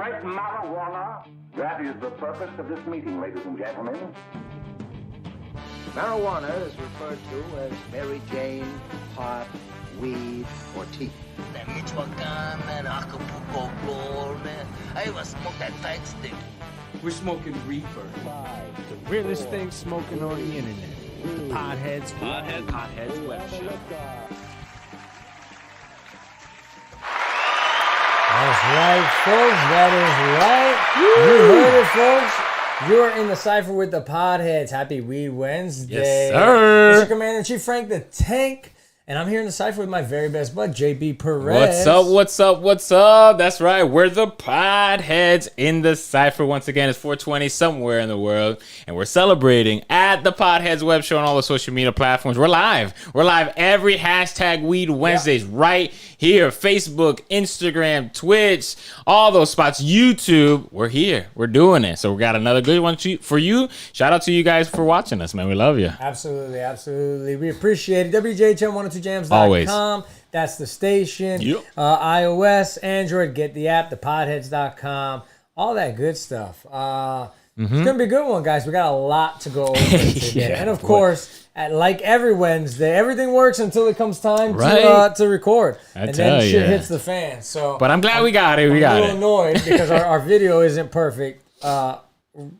great marijuana. That is the purpose of this meeting, ladies and gentlemen. Marijuana is referred to as Mary Jane, pot, weed, or tea. That Michoacan, man, Acapulco Gold, man. I even smoked that tight stick. We're smoking reefer. The realest thing smoking on the internet. The Podheads Web Show. That's right, folks. That is right. You heard it, folks. You're in the Cypher with the Podheads. Happy Weed Wednesday. Yes, sir. It's your Commander-in-Chief, Frank the Tank. And I'm here in the Cypher with my very best bud, JB Perez. What's up? That's right. We're the Podheads in the Cypher. Once again, it's 420 somewhere in the world. And we're celebrating at the Podheads Web Show on all the social media platforms. We're live. We're live every hashtag Weed Wednesdays right here. Facebook, Instagram, Twitch, all those spots. YouTube. We're here. We're doing it. So we got another good one for you. Shout out to you guys for watching us, man. We love you. Absolutely. We appreciate it. WJHM102jams.com. Always. That's the station. Yep. iOS, Android, get the app, thepodheads.com. All that good stuff. It's going to be a good one, guys. We got a lot to go over today. And, of course, like every Wednesday, everything works until it comes time to record. And then shit hits the fan. So, but I'm glad we got it. I'm a little annoyed because our video isn't perfect.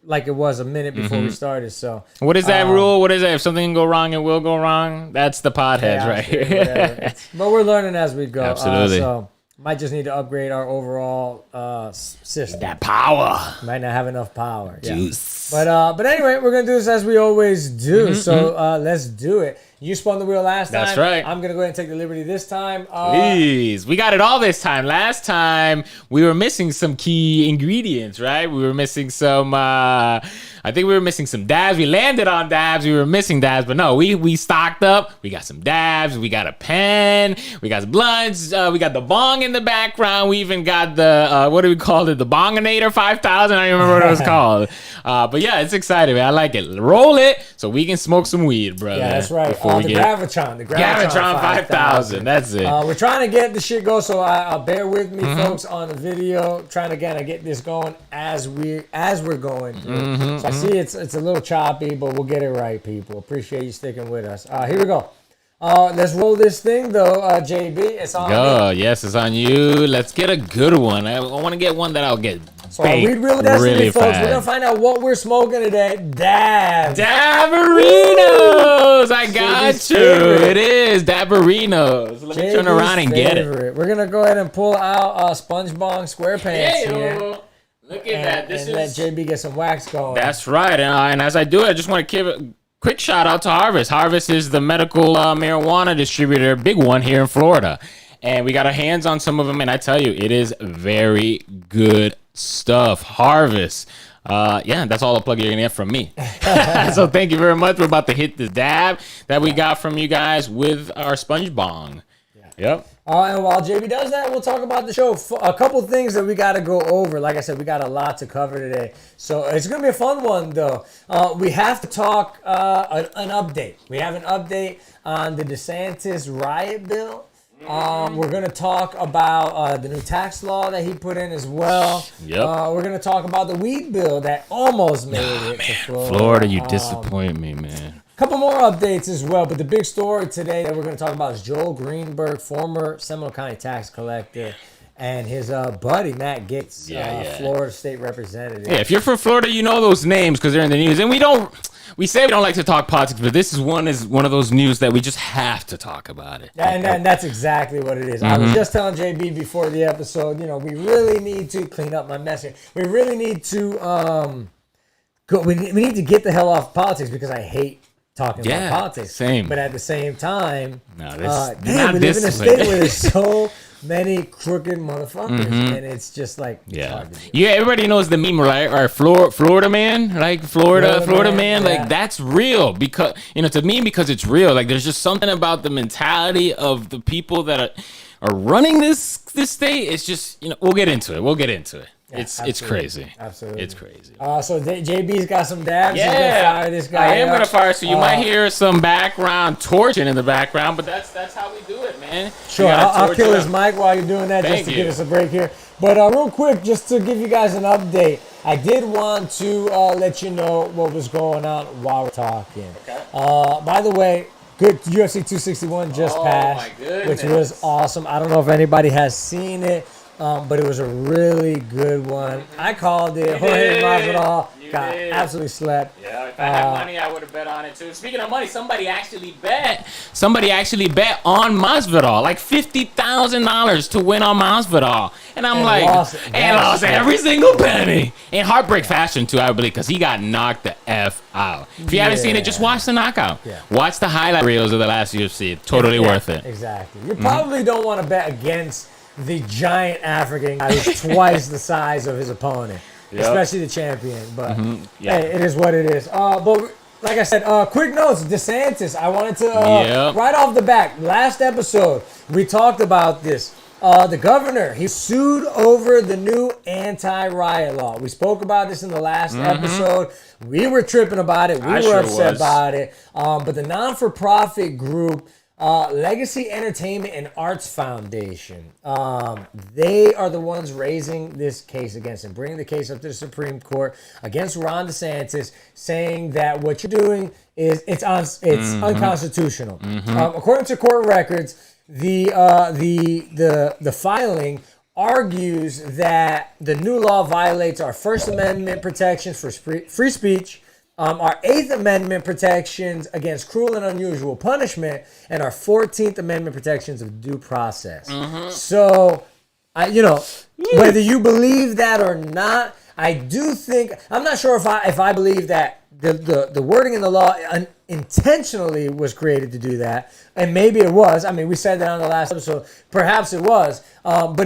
Like it was a minute before we started. So what is that rule? What is that? If something can go wrong, it will go wrong. That's the Podheads right here. But we're learning as we go. Absolutely. So might just need to upgrade our overall system. That power. Might not have enough power. Juice. But anyway, we're gonna do this as we always do. So let's do it. You spun the wheel last time. That's right. I'm gonna go ahead and take the liberty this time. Please. We got it all this time. Last time we were missing some key ingredients, right? We were missing some I think we were missing some dabs. We landed on dabs. We were missing dabs, but no, we stocked up. We got some dabs. We got a pen. We got blunts. We got the bong in the background. We even got the what do we call it? The Bonginator 5000. I don't remember what it was called. But yeah, it's exciting, man. I like it. Roll it so we can smoke some weed, brother. Yeah, that's right. The Gravitron 5000. That's it. We're trying to get the shit going, so bear with me, folks, on the video. Trying to get this going as we're going through. So I see it's a little choppy, but we'll get it right, people. Appreciate you sticking with us. Here we go. Let's roll this thing, though, JB. It's on me. Yes, it's on you. Let's get a good one. I want to get one that I'll get so our Weed Wheel of Destiny, really folks. fast. We're going to find out what we're smoking today. Daberinos. I got you. It is Daberinos. Let me turn around and get it. We're going to go ahead and pull out Sponge Bong SquarePants here. Look at that. And let JB get some wax going. That's right. And as I do it, I just want to give a quick shout out to Harvest. Harvest is the medical marijuana distributor, big one here in Florida. And we got our hands on some of them. And I tell you, it is very good stuff. Harvest. That's all the plug you're going to get from me. So thank you very much. We're about to hit the dab that we got from you guys with our Sponge Bong. Yep. And while JB does that, we'll talk about the show. A couple things that we got to go over. Like I said, we got a lot to cover today. So it's going to be a fun one, though. We have to talk an update. We have an update on the DeSantis riot bill. We're going to talk about the new tax law that he put in as well. Yep. We're going to talk about the weed bill that almost made it to Florida. Florida, you disappoint me, man. Couple more updates as well, but the big story today that we're going to talk about is Joel Greenberg, former Seminole County tax collector, and his buddy Matt Gaetz, Florida state representative. Yeah, if you're from Florida, you know those names because they're in the news. And we say we don't like to talk politics, but this is one of those news that we just have to talk about it. And that's exactly what it is. I was just telling JB before the episode, we really need to clean up my mess here. We really need to we need to get the hell off politics because I hate talking about politics. Same. But at the same time, we live in a state where there's so many crooked motherfuckers, and it's just like hard to do. Yeah, everybody knows the meme, right? Or Florida man, like Florida man, like that's real because to me because it's real. Like there's just something about the mentality of the people that are running this state. It's just we'll get into it. Yeah, it's crazy. Absolutely. It's crazy. So JB's got some dabs. Yeah. He's going to fire this guy. I am going to fire. So you might hear some background torching in the background, but that's how we do it, man. Sure. I'll kill his mic while you're doing that just to give us a break here. But real quick, just to give you guys an update, I did want to let you know what was going on while we're talking. Okay. By the way, good UFC 261 just passed, which was awesome. I don't know if anybody has seen it, but it was a really good one. I called it. Jorge Masvidal got absolutely slept. Yeah, if I had money, I would have bet on it too. Speaking of money, somebody actually bet on Masvidal, like $50,000 to win on Masvidal, and I'm lost every single penny in heartbreak fashion too, I believe, because he got knocked the F out. If you haven't seen it, just watch the knockout. Yeah. Watch the highlight reels of the last UFC. Totally worth it. Exactly. You probably don't want to bet against the giant African guy who's twice the size of his opponent. Yep. Especially the champion, but hey, it is what it is. But like I said, quick notes, DeSantis. I wanted to right off the bat. Last episode we talked about this. The governor, he sued over the new anti-riot law. We spoke about this in the last episode. We were tripping about it. We were upset about it. But the non-for-profit group, Legacy Entertainment and Arts Foundation, they are the ones raising this case against him, bringing the case up to the Supreme Court against Ron DeSantis, saying that what you're doing is it's unconstitutional. According to court records, the filing argues that the new law violates our First Amendment protections for free speech, our 8th Amendment protections against cruel and unusual punishment, and our 14th Amendment protections of due process. So, whether you believe that or not, I do think, I'm not sure if I believe that the wording in the law intentionally was created to do that, and maybe it was. I mean, we said that on the last episode. Perhaps it was, but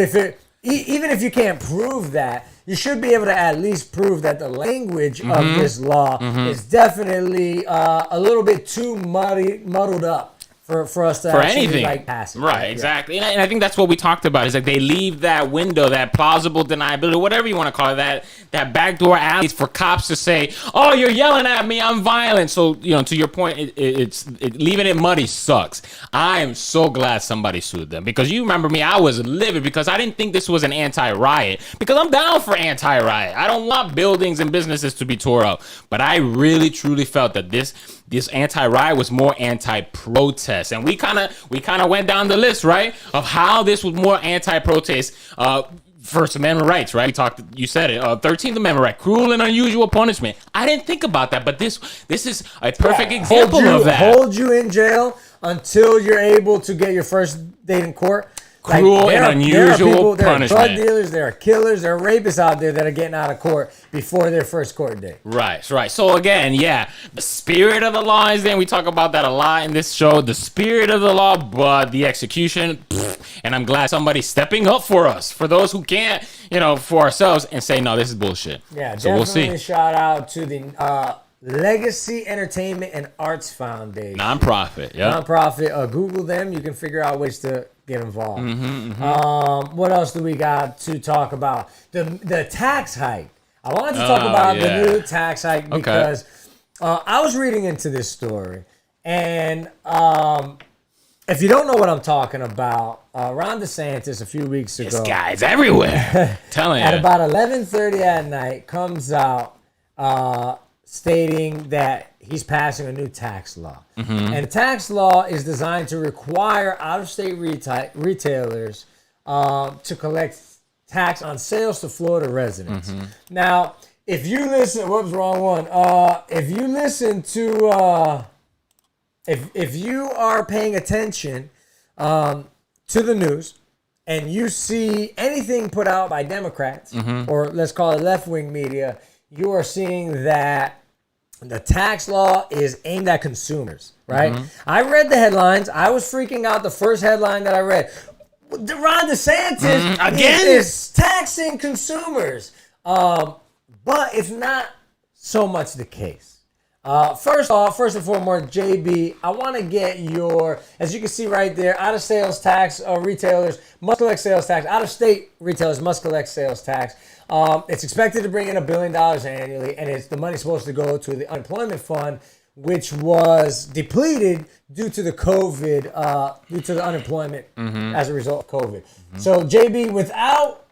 even if you can't prove that, you should be able to at least prove that the language of this law is definitely a little bit too muddled up for us to actually pass it. Right, exactly. And I think that's what we talked about. Is like they leave that window, that plausible deniability, whatever you want to call it, that backdoor alley for cops to say, "Oh, you're yelling at me, I'm violent." So, to your point, it's leaving it muddy sucks. I am so glad somebody sued them, because you remember me, I was livid because I didn't think this was an anti-riot, because I'm down for anti-riot. I don't want buildings and businesses to be tore up, but I really truly felt that this anti-riot was more anti-protest. And we kind of went down the list, right, of how this was more anti-protest. First Amendment rights, right? You said it. 13th Amendment right, cruel and unusual punishment. I didn't think about that, but this is a perfect example of that. Hold you in jail until you're able to get your first date in court. Cruel and unusual punishment. There are drug dealers, there are killers, there are rapists out there that are getting out of court before their first court date. Right. So again, the spirit of the law is there. We talk about that a lot in this show. The spirit of the law, but the execution. And I'm glad somebody's stepping up for us, for those who can't, for ourselves, and say, no, this is bullshit. Yeah, so we'll see. Shout out to the Legacy Entertainment and Arts Foundation. Nonprofit, yeah. Nonprofit. Google them. You can figure out ways to get involved. What else do we got to talk about? The tax hike. I wanted to talk about the new tax hike because I was reading into this story, and if you don't know what I'm talking about, Ron DeSantis a few weeks ago, this guy's everywhere. Telling you, at about 11:30 at night, comes out stating that he's passing a new tax law. And the tax law is designed to require out-of-state retailers to collect tax on sales to Florida residents. Now, if you listen, whoops, wrong one. If you listen to, if you are paying attention to the news and you see anything put out by Democrats, or let's call it left-wing media, you are seeing that the tax law is aimed at consumers, right? I read the headlines. I was freaking out the first headline that I read. Ron DeSantis is taxing consumers. But it's not so much the case. First and foremost, JB, I want to get your, as you can see right there, out-of-sales tax retailers must collect sales tax. Out-of-state retailers must collect sales tax. It's expected to bring in $1 billion annually, and the money's supposed to go to the unemployment fund, which was depleted due to the COVID, due to the unemployment as a result of COVID. So, JB, without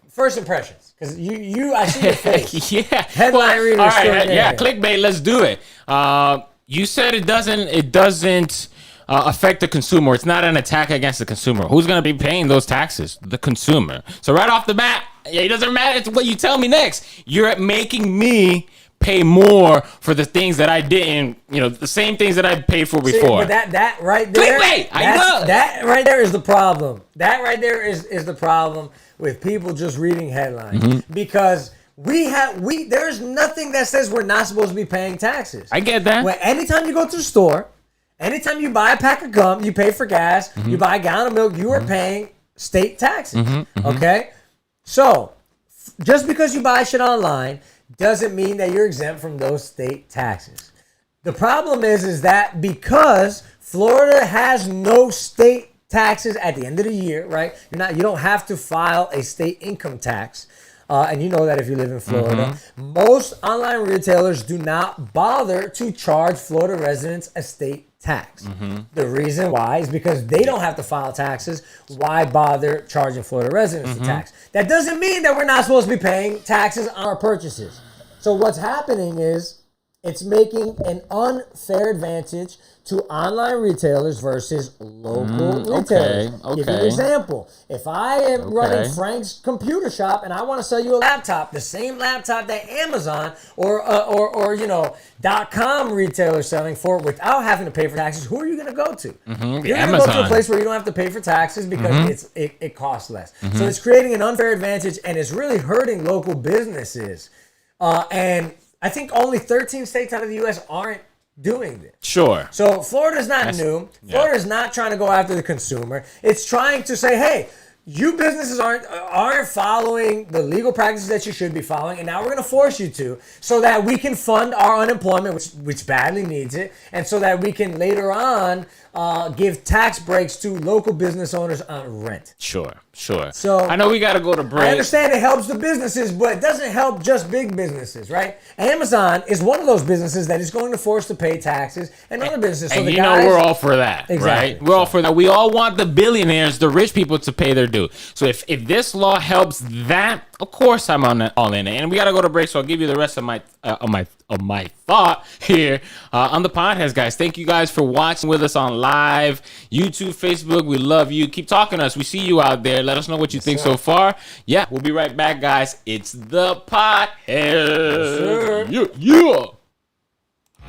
first impressions, because I see your face. Yeah. Headline reader. All right. Yeah. Clickbait. Let's do it. You said it doesn't affect the consumer. It's not an attack against the consumer. Who's going to be paying those taxes? The consumer. So right off the bat, it doesn't matter. It's what you tell me next. You're making me pay more for the things that I didn't, the same things that I paid for before. See, but that right there, clickbait. I know. That right there is the problem. That right there is the problem with people just reading headlines, because there's nothing that says we're not supposed to be paying taxes. I get that. Anytime you go to the store, anytime you buy a pack of gum, you pay for gas, you buy a gallon of milk, you are paying state taxes. Okay? So, just because you buy shit online doesn't mean that you're exempt from those state taxes. The problem is that because Florida has no state taxes at the end of the year, right? You don't have to file a state income tax. And you know that if you live in Florida. Most online retailers do not bother to charge Florida residents a state tax. The reason why is because they don't have to file taxes. Why bother charging Florida residents a tax? That doesn't mean that we're not supposed to be paying taxes on our purchases. So what's happening is it's making an unfair advantage to online retailers versus local retailers. Give you an example. If I am running Frank's computer shop and I want to sell you a laptop, the same laptop that Amazon or .com retailer selling for without having to pay for taxes, who are you going to go to? You're going to go to a place where you don't have to pay for taxes because it costs less. So it's creating an unfair advantage, and it's really hurting local businesses. And I think only 13 states out of the U.S. aren't doing this. Sure. So Florida's not new. Florida's not trying to go after the consumer. It's trying to say, hey, you businesses aren't following the legal practices that you should be following, and now we're going to force you to, so that we can fund our unemployment, which badly needs it, and so that we can later on give tax breaks to local business owners on rent. Sure. So I know we got to go to break. I understand it helps the businesses, but it doesn't help just big businesses, right? Amazon is one of those businesses that is going to force to pay taxes, and other businesses. So and we're all for that, right? We're all for that. We all want the billionaires, the rich people, to pay their due. So if this law helps that, of course I'm all in it. And we got to go to break, so I'll give you the rest of my thought here on the Podheads, guys. Thank you guys for watching with us on live YouTube, Facebook. We love you. Keep talking to us. We see you out there. Let us know what you think so far. Yeah, we'll be right back, guys. It's the Podheads. Yeah.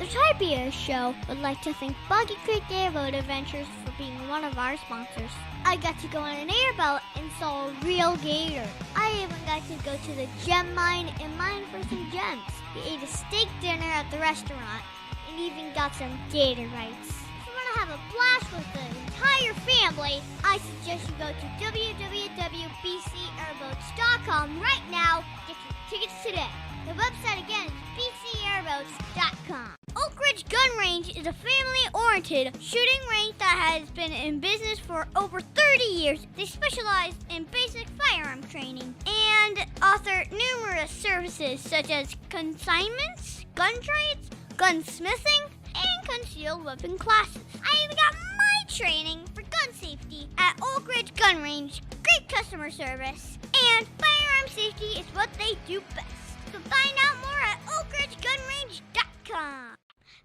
The Tiberius Show would like to thank Boggy Creek Airboat Adventures for being one of our sponsors. I got to go on an airboat and saw a real gator. I even got to go to the gem mine and mine for some gems. We ate a steak dinner at the restaurant and even got some gator bites. If you want to have a blast with the entire family, I suggest you go to www.bcairboats.com right now. Get your tickets today. The website again is bcairboats.com. Oak Ridge Gun Range is a family-oriented shooting range that has been in business for over 30 years. They specialize in basic firearm training and offer numerous services such as consignments, gun trades, gunsmithing, and concealed weapon classes. I even got my training for gun safety at Oak Ridge Gun Range. Great customer service, and firearm safety is what they do best. So find out more at oakridgegunrange.com.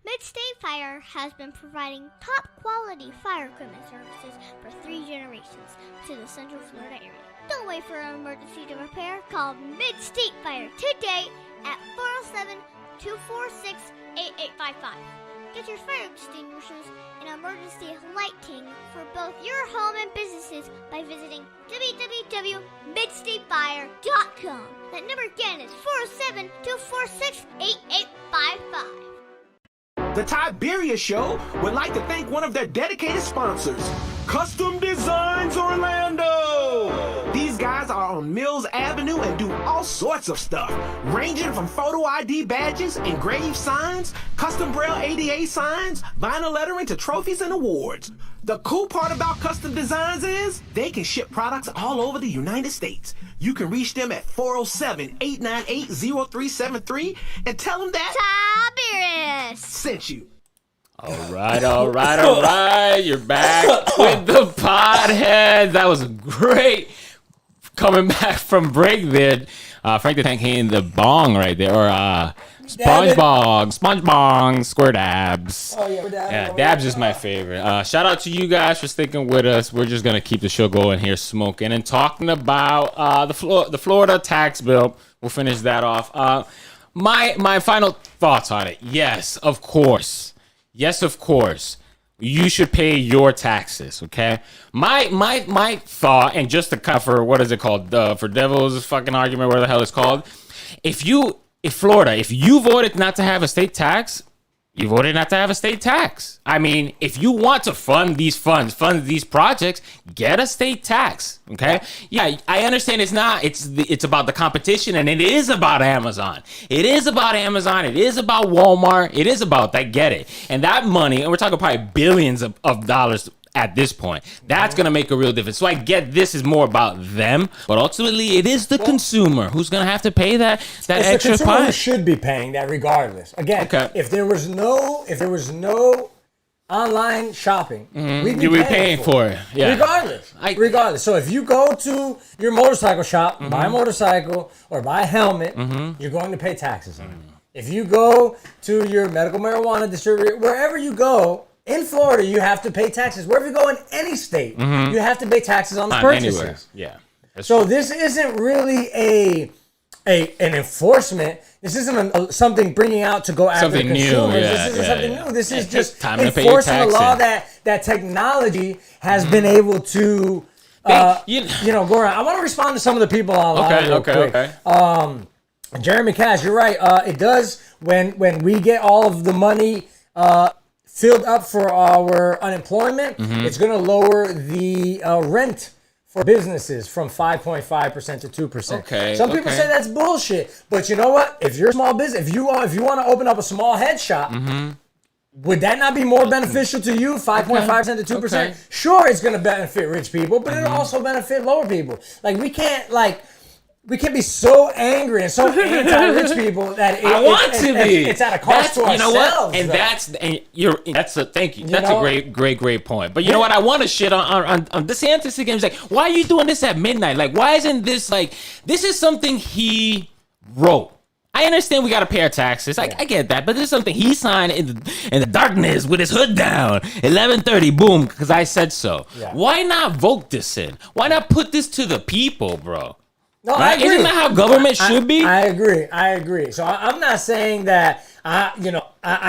Mid-State Fire has been providing top-quality fire equipment services for 3 generations to the Central Florida area. Don't wait for an emergency to repair. Call Mid-State Fire today at 407-246-8855. Get your fire extinguishers and emergency lighting for both your home and businesses by visiting www.midstatefire.com. That number again is 407-246-8855. The Tiberius Show would like to thank one of their dedicated sponsors, Custom Designs Orlando. These guys are on Mills Avenue and do all sorts of stuff, ranging from photo ID badges, engraved signs, custom braille ADA signs, vinyl lettering to trophies and awards. The cool part about Custom Designs is they can ship products all over the United States. You can reach them at 407-898-0373 and tell them that Tiberius sent you. All right. You're back with the Podheads. That was a great coming back from break there. Frank the Tank hitting the bong right there, or SpongeBob, Squirt Dabs. Oh yeah, Dabs is my favorite. Shout out to you guys for sticking with us. We're just gonna keep the show going here, smoking and talking about the Florida tax bill. We'll finish that off. My final thoughts on it. Yes, of course. You should pay your taxes, okay? My thought, and just to cover, what is it called? For devil's fucking argument, whatever the hell it's called. If Florida, if you voted not to have a state tax, you voted not to have a state tax. I mean, if you want to fund these projects, get a state tax, okay? Yeah, I understand it's about the competition, and it is about Amazon. It is about Walmart. It is about that, get it. And that money, and we're talking probably billions of dollars at this point, that's going to make a real difference. So I get this is more about them, but ultimately it is the consumer who's going to have to pay that extra the consumer price. who should be paying that regardless. Again, if there was no online shopping, we'd be paying for it. Yeah. Regardless. So if you go to your motorcycle shop, buy a motorcycle or buy a helmet, you're going to pay taxes on it. If you go to your medical marijuana distributor, wherever you go, in Florida, you have to pay taxes. Wherever you go in any state, you have to pay taxes on the purchases. Anywhere. Yeah. So this isn't really an enforcement. This isn't something bringing out to go after something the consumers. New. This isn't something new. This is just enforcing a law that technology has been able to go around. I want to respond to some of the people online real quick. Jeremy Cash, you're right. It does when we get all of the money filled up for our unemployment, it's going to lower the rent for businesses from 5.5% to 2%. Okay. Some people say that's bullshit, but you know what? If you're a small business, if you want to open up a small head shop, would that not be more beneficial to you? 5.5% to 2%. Okay. Sure, it's going to benefit rich people, but it'll also benefit lower people. Like we can't be so angry and so anti-rich people that it's at a cost to ourselves. You know what? And thank you. That's a great point. But you know what? I want to shit on DeSantis again. He's like, why are you doing this at midnight? Like, why isn't this this is something he wrote. I understand we got to pay our taxes. I get that, but this is something he signed in the darkness with his hood down. 11:30, boom, because I said so. Yeah. Why not vote this in? Why not put this to the people, bro? No, I agree. Isn't that how government should be? I agree. So I'm not saying that I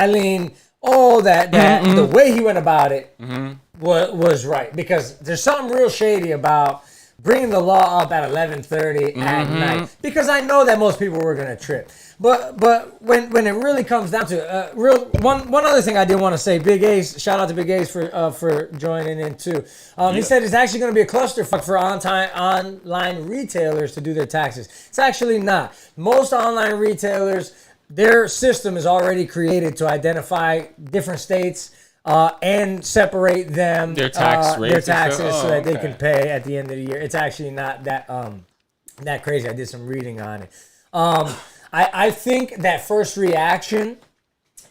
lean that the way he went about it was right, because there's something real shady about bringing the law up at 11:30 at night, because I know that most people were gonna trip. But when it really comes down to one other thing I did want to say, Big Ace, shout out to Big Ace for joining in too. He said it's actually going to be a clusterfuck for online retailers to do their taxes. It's actually not. Most online retailers, their system is already created to identify different states and separate them their taxes so that they can pay at the end of the year. It's actually not that crazy. I did some reading on it. I think that first reaction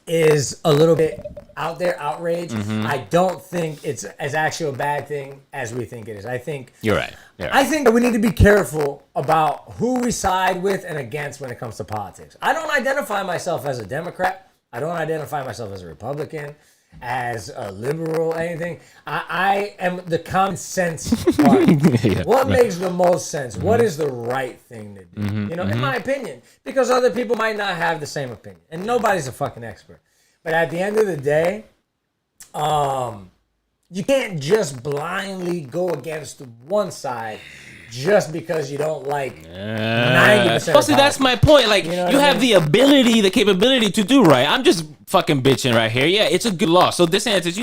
is a little bit out there, outrage. I don't think it's as actually a bad thing as we think it is. I think you're right. I think that we need to be careful about who we side with and against when it comes to politics. I don't identify myself as a Democrat. I don't identify myself as a Republican, as a liberal, anything. I am the common sense party. What makes the most sense? What is the right thing to do? In my opinion, because other people might not have the same opinion, and nobody's a fucking expert. But at the end of the day, you can't just blindly go against one side just because you don't like 90%. See, that's my point. Like, you have the ability, the capability to do right. I'm just fucking bitching right here. Yeah, it's a good law. So DeSantis,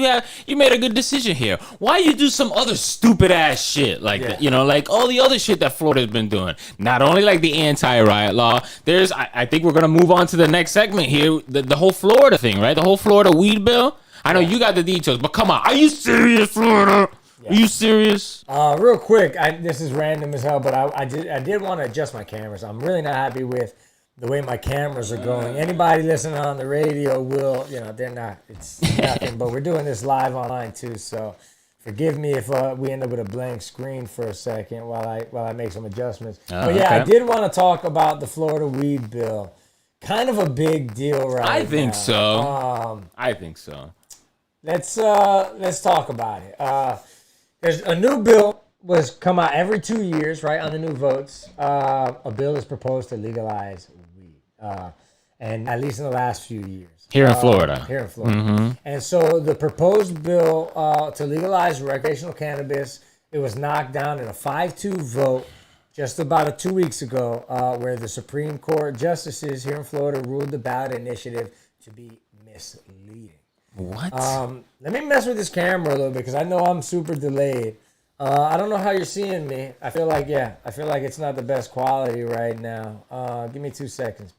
you made a good decision here. Why you do some other stupid ass shit like that? Like all the other shit that Florida's been doing. Not only like the anti-riot law. I think we're gonna move on to the next segment here. The whole Florida thing, right? The whole Florida weed bill. I know you got the details, but come on, are you serious, Florida? Are you serious? Real quick, this is random as hell, but I did want to adjust my cameras. I'm really not happy with the way my cameras are going. Anybody listening on the radio will, they're not. It's nothing. But we're doing this live online too, so Forgive me if we end up with a blank screen for a second while I make some adjustments. But okay. I did want to talk about the Florida weed bill. Kind of a big deal right now. I think so. I think so. Let's talk about it. There's a new bill was come out every 2 years, right, on the new votes. A bill is proposed to legalize weed, and at least in the last few years. Here in Florida. Here in Florida. And so the proposed bill to legalize recreational cannabis, it was knocked down in a 5-2 vote just about 2 weeks ago, where the Supreme Court justices here in Florida ruled the ballot initiative to be misleading. What? Let me mess with this camera a little bit because I know I'm super delayed. I don't know how you're seeing me. I feel like it's not the best quality right now. Give me 2 seconds.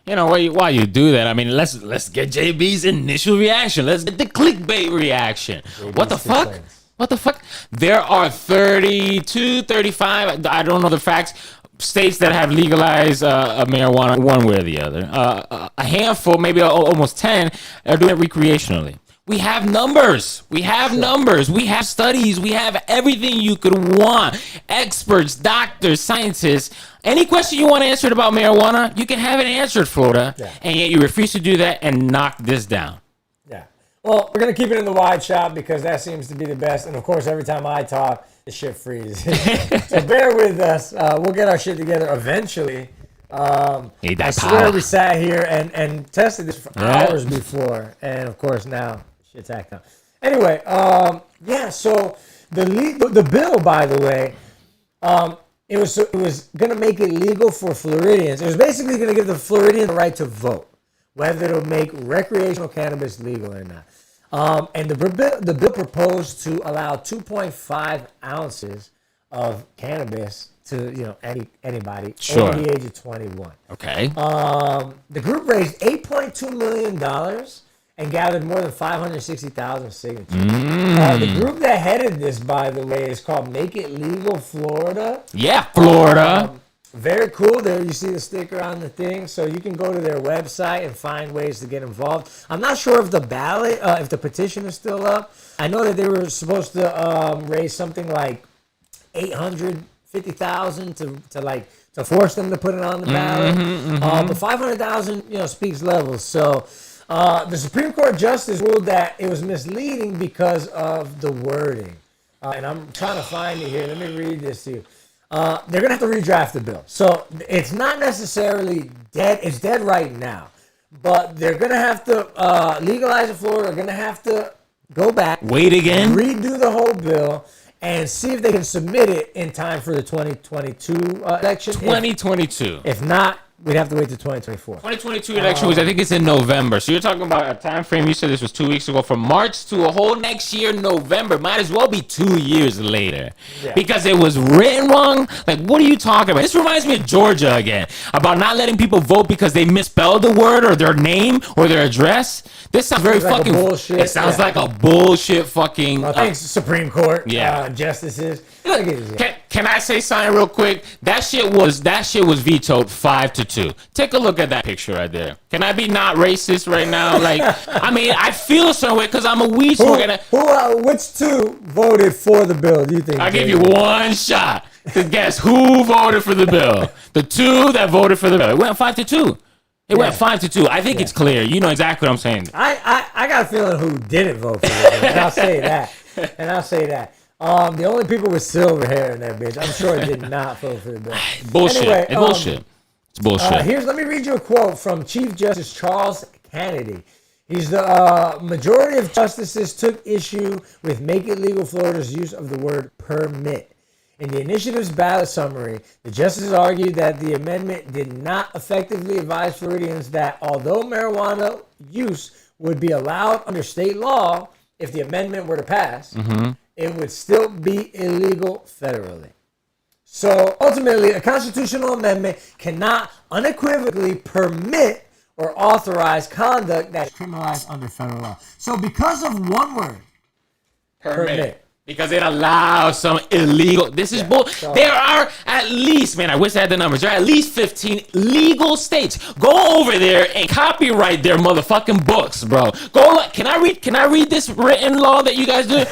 You know, while you do that, I mean, let's get JB's initial reaction. Let's get the clickbait reaction. What the fuck? What the fuck? There are 32, 35, I don't know the facts, states that have legalized marijuana one way or the other. A handful, maybe almost 10, are doing it recreationally. We have numbers. We have numbers. We have studies. We have everything you could want. Experts, doctors, scientists. Any question you want answered about marijuana, you can have it answered, Florida. Yeah. And yet you refuse to do that and knock this down. Yeah. Well, we're going to keep it in the wide shot because that seems to be the best. And, of course, every time I talk, the shit freezes. So bear with us. We'll get our shit together eventually. I swear we sat here and tested this for hours before. And, of course, now shit's act up. Anyway, so the bill, by the way, it was going to make it legal for Floridians. It was basically going to give the Floridians the right to vote, whether it'll make recreational cannabis legal or not. And the bill proposed to allow 2.5 ounces of cannabis to anybody over the age of 21. Okay. The group raised $8.2 million and gathered more than 560,000 signatures. The group that headed this, by the way, is called Make It Legal Florida. Yeah, Florida. Very cool. There you see the sticker on the thing. So you can go to their website and find ways to get involved. I'm not sure if the ballot, if the petition is still up. I know that they were supposed to raise something like 850,000 to force them to put it on the ballot. But 500,000, speaks levels. So the Supreme Court justice ruled that it was misleading because of the wording. And I'm trying to find it here. Let me read this to you. They're going to have to redraft the bill. So it's not necessarily dead. It's dead right now. But they're going to have to legalize it in Florida. They're going to have to go back. Wait again. Redo the whole bill and see if they can submit it in time for the 2022 election. 2022. If not, we'd have to wait to 2024. 2022 election was, I think it's in November. So you're talking about a time frame, you said this was 2 weeks ago, from March to a whole next year, November. Might as well be 2 years later. Yeah. Because it was written wrong. Like, what are you talking about? This reminds me of Georgia again, about not letting people vote because they misspelled the word or their name or their address. This sounds very fucking bullshit. It sounds like a bullshit fucking. Thanks, Supreme Court justices. Can I say something real quick? That shit was vetoed 5-2. Take a look at that picture right there. Can I be not racist right now? Like, I mean, I feel a certain way because I'm a weed smoker. Which two voted for the bill? Do you think? I'll give you one shot to guess who voted for the bill. The two that voted for the bill. It went 5-2. It went 5-2. I think it's clear. You know exactly what I'm saying. I got a feeling who didn't vote for the bill, and I'll say that. The only people with silver hair in that bitch, I'm sure did not vote for the bill. Bullshit. Anyway, it's bullshit. It's bullshit. Let me read you a quote from Chief Justice Charles Kennedy. He's the majority of justices took issue with Make It Legal Florida's use of the word permit. In the initiative's ballot summary, the justices argued that the amendment did not effectively advise Floridians that although marijuana use would be allowed under state law if the amendment were to pass, it would still be illegal federally. So ultimately, a constitutional amendment cannot unequivocally permit or authorize conduct that is criminalized under federal law. So because of one word, permit. Because it allows some illegal. This is bull. There are at least, man, I wish I had the numbers. There are at least 15 legal states. Go over there and copyright their motherfucking books, bro. Go. Can I read this written law that you guys do?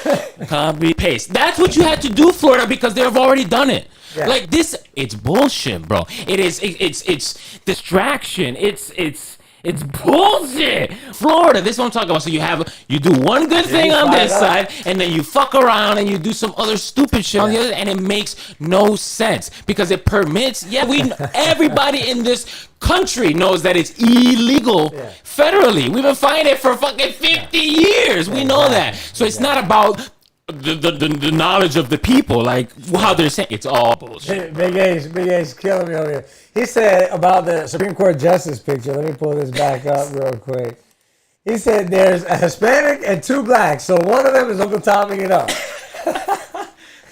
Copy paste. That's what you had to do, Florida, because they have already done it. Yeah. Like this, it's bullshit, bro. It is. It's distraction. It's bullshit. Florida, this is what I'm talking about. So you do one good thing on this side, and then you fuck around and you do some other stupid shit on the other, and it makes no sense because it permits. Yeah, everybody in this country knows that it's illegal federally. We've been fighting it for fucking 50 years. We know that. So it's not about the knowledge of the people, like how they're saying it's all bullshit. Big A's killing me over here. He said about the Supreme Court justice picture. Let me pull this back up real quick. He said there's a Hispanic and 2 blacks, so one of them is Uncle Tomming it up.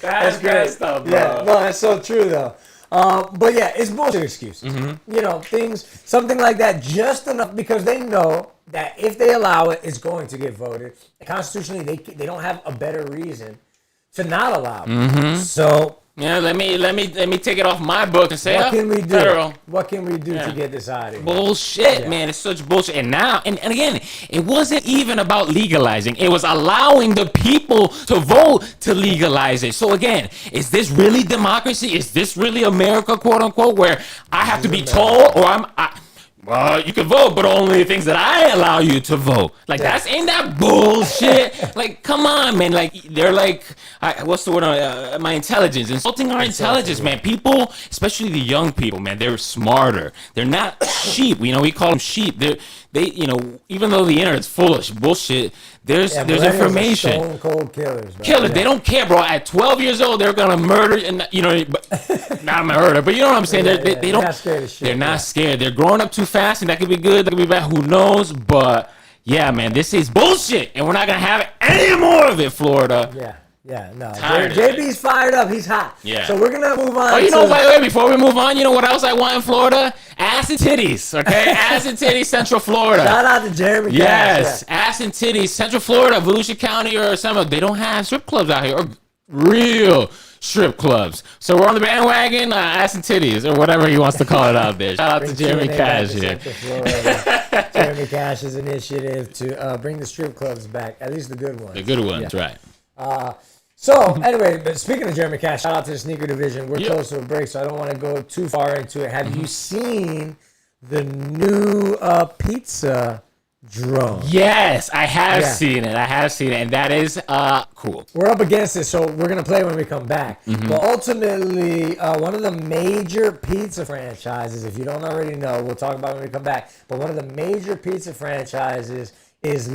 That's great stuff, bro. Yeah, no, that's so true though. But yeah, it's bullshit excuses. You know, something like that, just enough because they know that if they allow it, it's going to get voted. Constitutionally, they don't have a better reason to not allow it. So yeah, let me take it off my book and say, what can we do? Federal. What can we do to get this out of here? Bullshit, man. It's such bullshit. And now, and again, it wasn't even about legalizing. It was allowing the people to vote to legalize it. So again, is this really democracy? Is this really America, quote unquote, where I have to be told or well, you can vote, but only the things that I allow you to vote. Like, ain't that bullshit? Like, come on, man. Like, they're like, what's the word? My intelligence. Insulting our intelligence, man. People, especially the young people, man, they're smarter. They're not sheep. You know, we call them sheep. They, you know, even though the internet's full of bullshit, there's information. Stone cold killers. Killers. They don't care, bro. At 12 years old, they're gonna murder, and you know, not murder, but you know what I'm saying. They don't. Not scared of shit, they're not scared. They're growing up too fast, and that could be good. That could be bad. Who knows? But yeah, man, this is bullshit, and we're not gonna have any more of it, Florida. Yeah, no. JB's fired up. He's hot. Yeah. So we're going to move on. Oh, you know, by the way, before we move on, you know what else I want in Florida? Ass and titties, okay? Ass and titties, Central Florida. Shout out to Jeremy. Yes, Ass and titties, Central Florida, Volusia County or some. They don't have strip clubs out here, or real strip clubs. So we're on the bandwagon, Ass and titties, or whatever he wants to call it out there. Shout out to Jeremy Cash here. Jeremy Cash's initiative to bring the strip clubs back, at least the good ones. The good ones, right. So anyway, but speaking of Jeremy Cash, shout out to the sneaker division. We're close to a break, so I don't want to go too far into it. Have you seen the new pizza drone? Yes, I have seen it. And that is cool. We're up against it, so we're gonna play when we come back. But ultimately, one of the major pizza franchises, if you don't already know, we'll talk about it when we come back. But one of the major pizza franchises is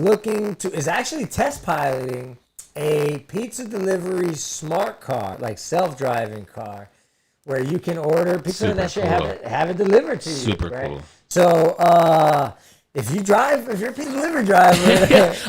actually test piloting a pizza delivery smart car, like self-driving car, where you can order pizza and that shit, have it delivered to you. Super cool. So if you're a pizza delivery driver,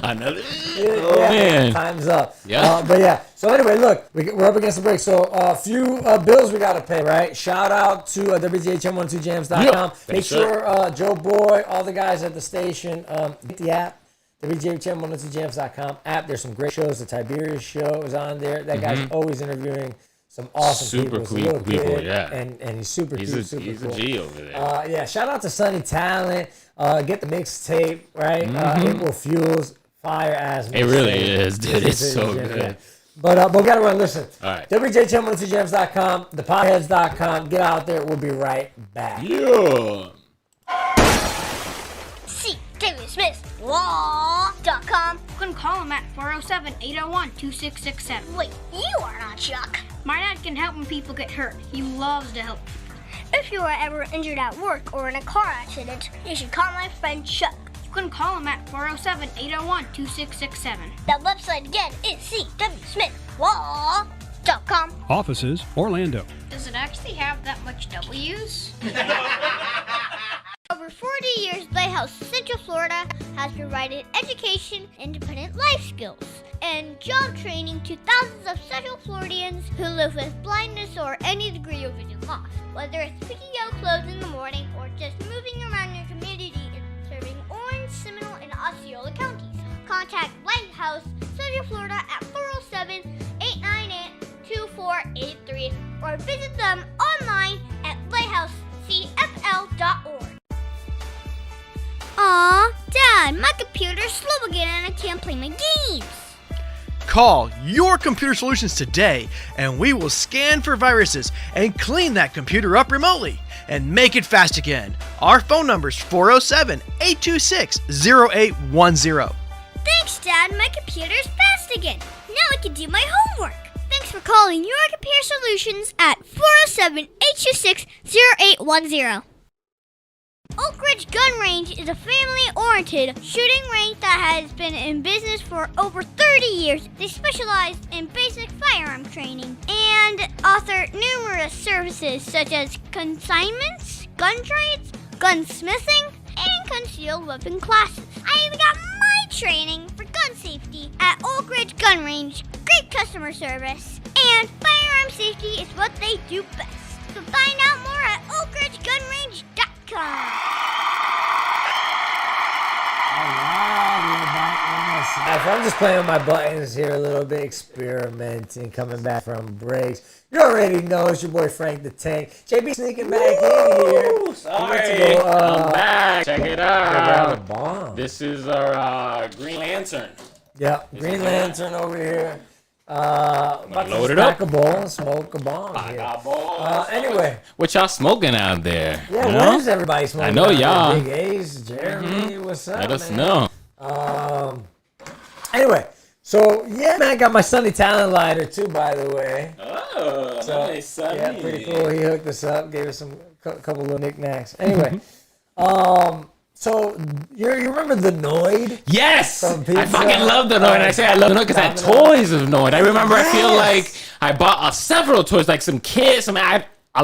man, time's up. Yeah. But yeah. So anyway, look, we're up against the break. So a few bills we gotta pay, right? Shout out to WGHM12jams.com. Make sure Joe Boy, all the guys at the station, get the app. The WGHM12jams.com app. There's some great shows. The Tiberius show is on there. That guy's always interviewing some awesome people. Super cool people, yeah. And he's super cute, he's cool. a G over there. Yeah, shout out to Sunny Talent. Get the mixtape, right? April Fuels, fire ass mixtape. It really is, dude. It's so good. But we gotta run. Listen. All right. WJHM12jams.com, thepodheads.com. Get out there. We'll be right back. Yeah. Law.com. You can call him at 407-801-2667. Wait, you are not Chuck. My dad can help when people get hurt. He loves to help people. If you are ever injured at work or in a car accident, you should call my friend Chuck. You can call him at 407-801-2667. That website again is cwsmithlaw.com. Offices, Orlando. Does it actually have that much W's? Over 40 years, Lighthouse Central Florida has provided education, independent life skills, and job training to thousands of Central Floridians who live with blindness or any degree of vision loss. Whether it's picking out clothes in the morning or just moving around your community and serving Orange, Seminole, and Osceola counties, contact Lighthouse Central Florida at 407-8 or visit them online at lighthousecfl.org. Aw, Dad, my computer's slow again and I can't play my games. Call Your Computer Solutions today and we will scan for viruses and clean that computer up remotely and make it fast again. Our phone number is 407-826-0810. Thanks, Dad. My computer's fast again. Now I can do my homework. Thanks for calling Your Computer Solutions at 407-826-0810. Oak Ridge Gun Range is a family-oriented shooting range that has been in business for over 30 years. They specialize in basic firearm training and offer numerous services such as consignments, gun trades, gunsmithing, and concealed weapon classes. I even got my training for gun safety at Oak Ridge Gun Range. Great customer service, and firearm safety is what they do best. So find out more at oakridgegunrange.com. I'm just playing with my buttons here a little bit, experimenting, coming back from breaks. You already know it's your boy Frank the Tank. JB sneaking back in here. Sorry, I'm back. Check it out. A bomb. This is our Green Lantern. Yeah, Green Lantern over here. About to load it stack up. a ball and smoke a bomb here. Anyway. What y'all smoking out there? Yeah, you what know? is everybody smoking? I know out y'all. there? Big A's, Jeremy, what's up, Let us man? know. Anyway, so yeah, man, I got my Sunny Talent lighter too, by the way. Oh, So, nice, Sunny. yeah, pretty cool. He hooked us up, gave us some couple little knickknacks. Anyway, so you remember the Noid? Yes! From I Pizza? fucking love the Noid. And I say I love the Noid because I had toys of Noid. I remember I feel like I bought several toys, like some kids, a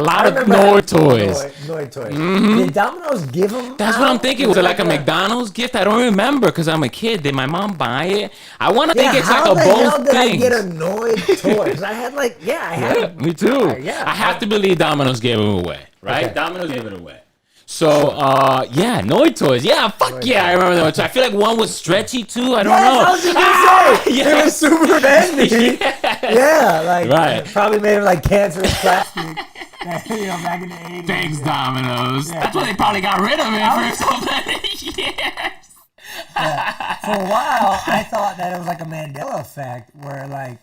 lot of Noid toys. Noid toys. Mhm. Did Domino's give them? That's what I'm thinking. Was it like a McDonald's gift? I don't remember because I'm a kid. Did my mom buy it? I want to think it's like a both How did I things. get a Noid toy? Because I had I had. Me too. Yeah. I have to believe Domino's gave them away, right? Okay. Domino's gave it away. So, yeah, Noid toys. Yeah, fuck yeah, I remember that. I feel like one was stretchy too. I don't know. I was just gonna say, it was super bendy. Yeah, like Right. probably made of like cancerous plastic. Back in the 80s. Thanks, Domino's. Yeah. That's why they probably got rid of it for so many years. For a while, I thought that it was like a Mandela effect, where like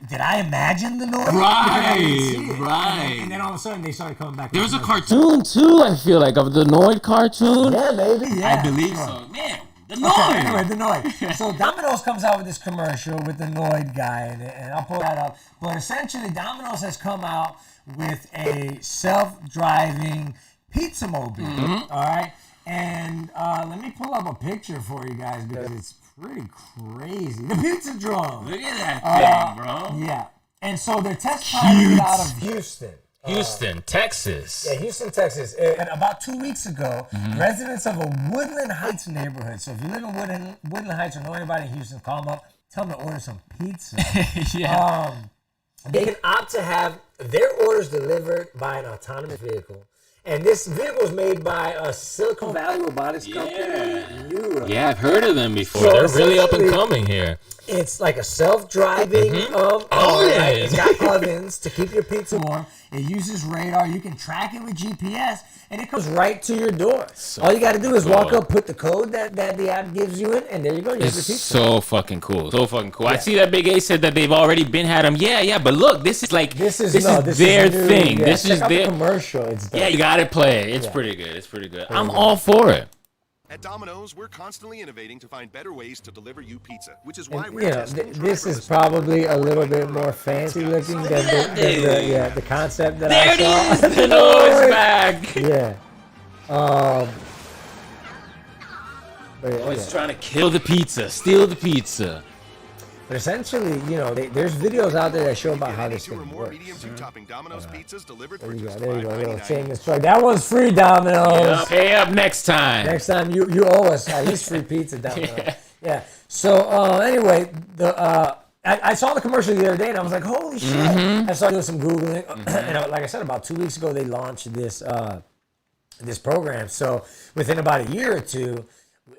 did I imagine the noise? Right. And then all of a sudden they started coming back. There was a cartoon too, I feel like, of the Noid cartoon. Yeah, maybe. Yeah, I believe sure. so. Man, the Okay, Noid. anyway, the Noid. So Domino's comes out with this commercial with the Noid guy in it, and I'll pull that up. But essentially, Domino's has come out with a self-driving pizza mobile. All right, and let me pull up a picture for you guys because it's pretty crazy. The pizza drone. Look at that thing, bro. Yeah, and so they're test piloting it out of Houston. Houston, Texas. Yeah, Houston, Texas. And about 2 weeks ago, residents of a Woodland Heights neighborhood. So if you live in Woodland Heights or know anybody in Houston, call them up. Tell them to order some pizza. Yeah. They can opt to have their orders delivered by an autonomous vehicle. And this vehicle is made by a Silicon Valley robotics company in Europe. Yeah, I've heard of them before. So They're really up and essentially, coming here. It's like a self-driving It's got ovens to keep your pizza warm. It uses radar. You can track it with GPS, and it comes right to your door. All you got to do is walk up, put the code that the app gives you in, and there you go. You have your It's pizza. so fucking cool. So fucking cool. I see that Big A said that they've already had them. Yeah, but look, this is their thing. Yeah, This is check out the their commercial. It's dope. Yeah, you gotta play it. It's pretty good. It's pretty good. I'm all for it. At Domino's, we're constantly innovating to find better ways to deliver you pizza, which is why And, we're you know, testing this is probably a little bit more fancy looking than the concept that I saw. There it is. The Noid's back. Yeah. But yeah, Always trying to kill the pizza, steal the pizza. But essentially, you know, there's videos out there that show about how this thing works. There you go. Little shameless plug. That one's free, Domino's. Yeah, pay up next time. Next time you owe us at least free pizza, Domino's. Yeah. So anyway, I saw the commercial the other day and I was like, holy shit! I started doing some googling, and like I said, about 2 weeks ago they launched this program. So within about a year or two,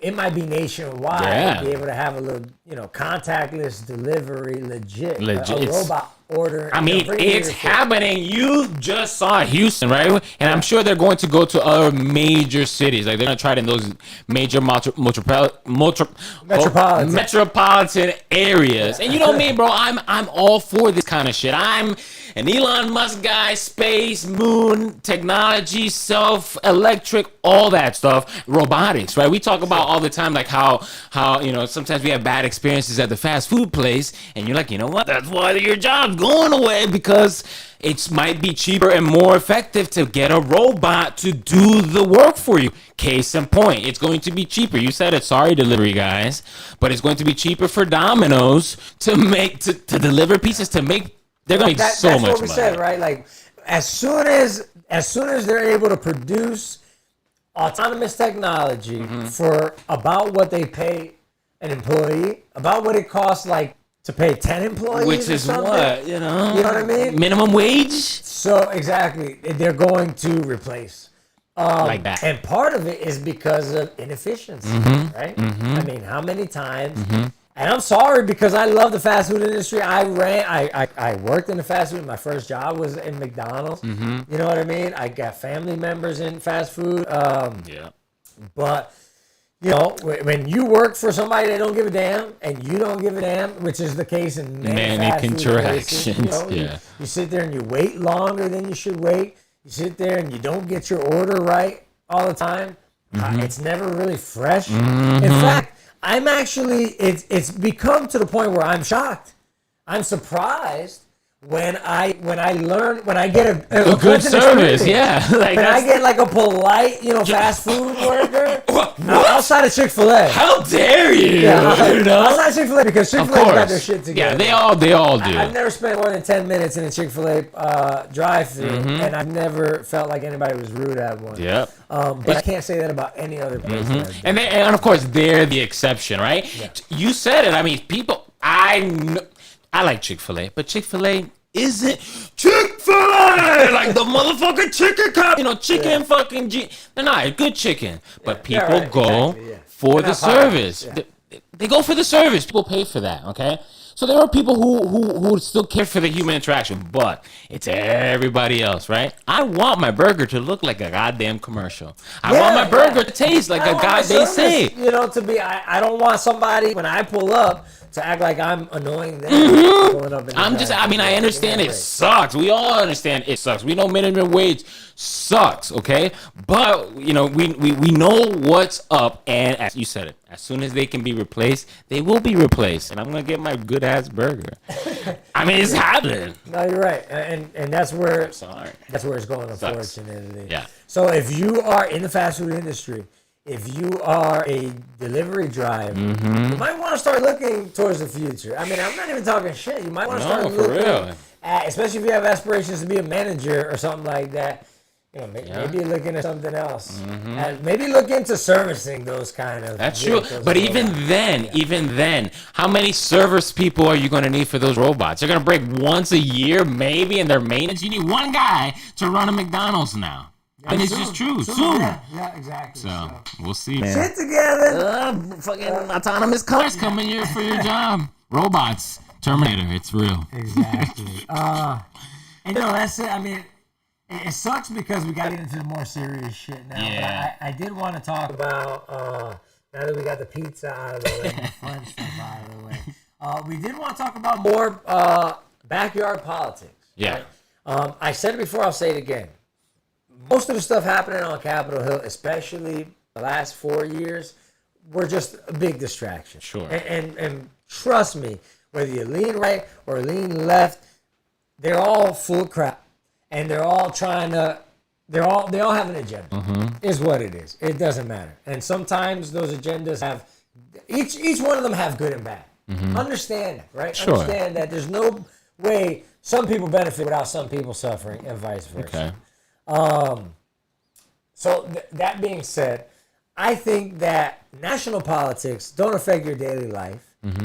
it might be nationwide. Yeah. Be able to have a little, contactless delivery, legit. Legit. A robot order. I mean, it's happening. You just saw Houston, right? And I'm sure they're going to go to other major cities. Like they're going to try it in those major metropolitan areas. And you know me, bro. I'm all for this kind of shit. I'm an Elon Musk guy, space, moon, technology, electric, all that stuff, robotics, right? We talk about all the time, like how sometimes we have bad experiences at the fast food place, and you're like, you know what? That's why your job's going away, because it might be cheaper and more effective to get a robot to do the work for you. Case in point, it's going to be cheaper. You said it, sorry, delivery guys, but it's going to be cheaper for Domino's to deliver pizzas to make. They're going to make so much money. That's what we said, right? Like, as soon as they're able to produce autonomous technology for about what they pay an employee, about what it costs, like, to pay 10 employees, which is what, you know what I mean? Minimum wage. So exactly, they're going to replace. Like that. And part of it is because of inefficiency, right? I mean, how many times? And I'm sorry, because I love the fast food industry. I worked in the fast food. My first job was in McDonald's. You know what I mean? I got family members in fast food. But, you know, when you work for somebody that don't give a damn, and you don't give a damn, which is the case in many fast food places, you sit there and you wait longer than you should wait. You sit there and you don't get your order right all the time. It's never really fresh. In fact, I'm actually, it's become to the point where I'm shocked. I'm surprised when I get a good service, like when I get like a polite, fast food worker outside of Chick-fil-A. How dare you? Outside of Chick-fil-A, because Chick-fil-A got their shit together. Yeah, they all do. I've never spent more than 10 minutes in a Chick-fil-A drive-thru, and I've never felt like anybody was rude at one. But I can't say that about any other place. And of course, they're the exception, right? You said it. I mean, people. I like Chick-fil-A, but Chick-fil-A isn't Chick-fil-A like the motherfucking chicken cup. Chicken fucking they're not good chicken, but people go for the service. They go for the service. People pay for that, okay? So there are people who still care for the human interaction, but it's everybody else, right? I want my burger to look like a goddamn commercial. I want my burger to taste like a goddamn say. I don't want somebody, when I pull up, to act like I'm annoying them. I understand it sucks. We all understand it sucks. We know minimum wage sucks, okay? But, we know what's up, and as you said it, as soon as they can be replaced, they will be replaced, and I'm going to get my good-ass burger. I mean, it's happening. No, you're right, and that's where it's going, unfortunately. Yeah. So if you are in the fast food industry, if you are a delivery driver, you might want to start looking towards the future. I mean, I'm not even talking shit. You might want to start looking at, especially if you have aspirations to be a manager or something like that. Maybe looking at something else. And maybe look into servicing those kind of. That's true. But even then, how many service people are you going to need for those robots? They're going to break once a year, maybe, in their maintenance. You need one guy to run a McDonald's now. And it's just true. Soon. Yeah, exactly. So we'll see. Sit together. Fucking autonomous cars coming here for your job. Robots. Terminator. It's real. Exactly. And that's it. I mean, it sucks because we got into the more serious shit now. Yeah. But I did want to talk about, now that we got the pizza out of the way, the fun stuff out of the way, we did want to talk about more backyard politics. Yeah. Right? I said it before, I'll say it again. Most of the stuff happening on Capitol Hill, especially the last 4 years, were just a big distraction. Sure. And trust me, whether you lean right or lean left, they're all full of crap. And they're all they all have an agenda, is what it is. It doesn't matter. And sometimes those agendas have, each one of them have good and bad. Understand that, right? Sure. Understand that there's no way some people benefit without some people suffering and vice versa. Okay. So that being said, I think that national politics don't affect your daily life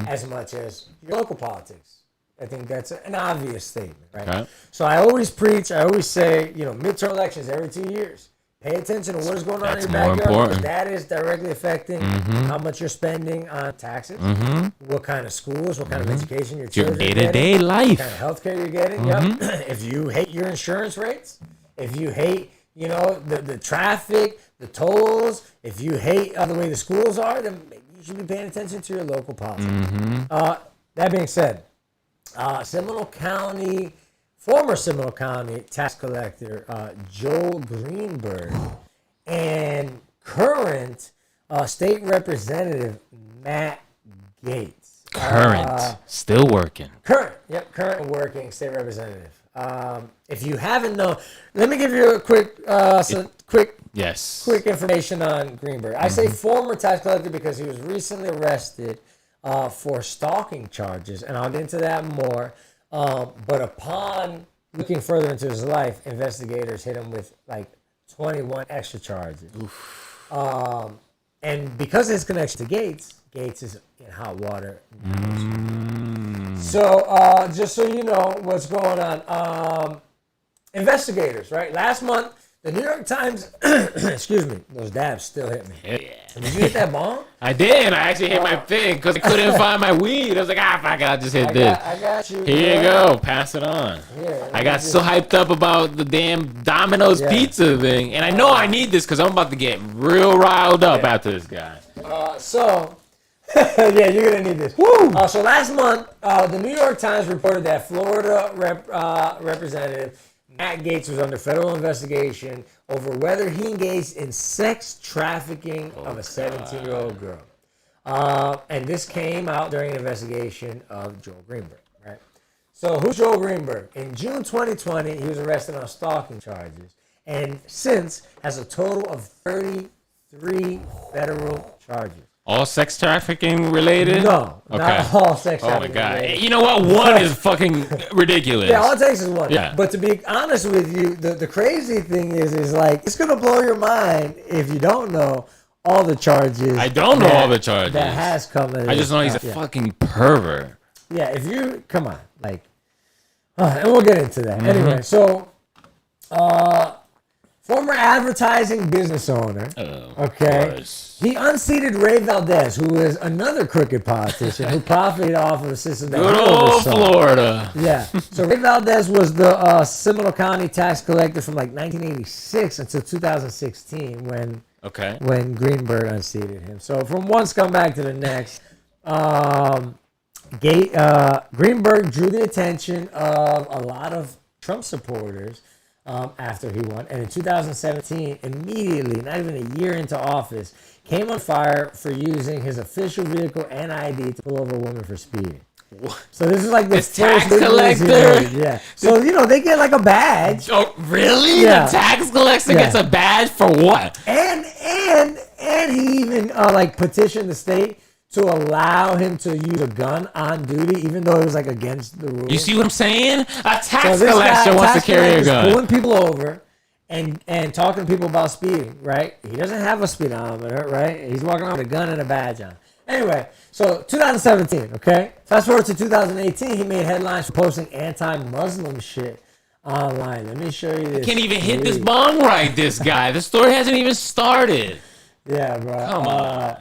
as much as your local politics. I think that's an obvious statement, right? Okay. So I always preach, I always say, midterm elections every 2 years. Pay attention to what is going on That's in your more backyard. important. That is directly affecting how much you're spending on taxes, what kind of schools, what kind of education your Your children are day-to-day getting, life. what kind of healthcare you're getting. Yep. If you hate your insurance rates, if you hate, the traffic, the tolls, if you hate the way the schools are, then you should be paying attention to your local politics. That being said, former Seminole County tax collector Joel Greenberg and current state representative Matt Gaetz. Still working. Current working state representative. If you haven't known, let me give you a quick information on Greenberg. I say former tax collector because he was recently arrested for stalking charges, and I'll get into that more. But upon looking further into his life, investigators hit him with like 21 extra charges. And because of his connection to Gaetz is in hot water. So just so you know what's going on, investigators, right? Last month, the New York Times, excuse me, those dabs still hit me. Yeah. Did you hit that bomb? I did. I actually hit my thing because I couldn't find my weed. I was like, fuck it, I'll just hit this. I got you. Here you go. Pass it on. Here, I got so hyped up about the damn Domino's pizza thing. And I know I need this because I'm about to get real riled up after this guy. Yeah, you're going to need this. Woo! So last month, the New York Times reported that Florida Representative Matt Gaetz was under federal investigation over whether he engaged in sex trafficking of a 17-year-old girl. And this came out during an investigation of Joel Greenberg, right? So who's Joel Greenberg? In June 2020, he was arrested on stalking charges and since has a total of 33 federal charges. All sex trafficking related? No, not all sex trafficking. Oh my God. related. You know what? One is fucking ridiculous. Yeah, all it takes is one. Yeah. But to be honest with you, the crazy thing is like, it's going to blow your mind if you don't know all the charges. I don't know all the charges. That has come in. I just know he's a fucking pervert. Yeah, if you, come on, like, and we'll get into that. Anyway, so, former advertising business owner, he unseated Ray Valdez, who is another crooked politician who profited off of a system that Good old Florida. Yeah. So Ray Valdez was the Seminole County tax collector from like 1986 until 2016 when Greenberg unseated him. So from one scumbag to the next, Greenberg drew the attention of a lot of Trump supporters after he won. And in 2017, immediately, not even a year into office, came on fire for using his official vehicle and ID to pull over a woman for speeding. What? So this is like the first tax collector. Yeah. So they get like a badge. Oh, really? Yeah. The tax collector gets a badge for what? And he even like petitioned the state to allow him to use a gun on duty, even though it was like against the rules. You see what I'm saying? A tax collector wants to carry a gun. Pulling people over and talking to people about speeding, right? He doesn't have a speedometer, right? He's walking around with a gun and a badge on. Anyway, so 2017, okay? Fast forward to 2018, he made headlines for posting anti-Muslim shit online. Let me show you this. Can't even hit this bong right, this guy. The story hasn't even started. Yeah, bro. Come on.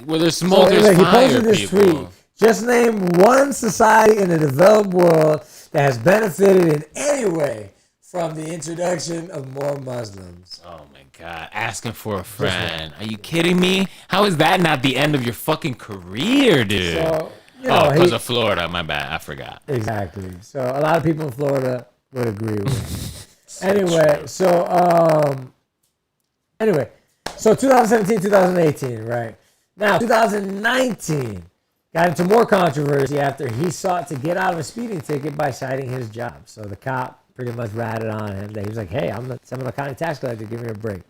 Where there's smoke, there's he fire, posted this people. tweet. Just name one society in the developed world that has benefited in any way from the introduction of more Muslims. Oh my God. Asking for a friend. Are you kidding me? How is that not the end of your fucking career, dude? So, because of Florida. My bad. I forgot. Exactly. So a lot of people in Florida would agree with me. Anyway, so 2017, 2018, right? Now, 2019 got into more controversy after he sought to get out of a speeding ticket by citing his job. So the cop pretty much ratted on him. He was like, hey, I'm the Seminole County tax collector. Give me a break.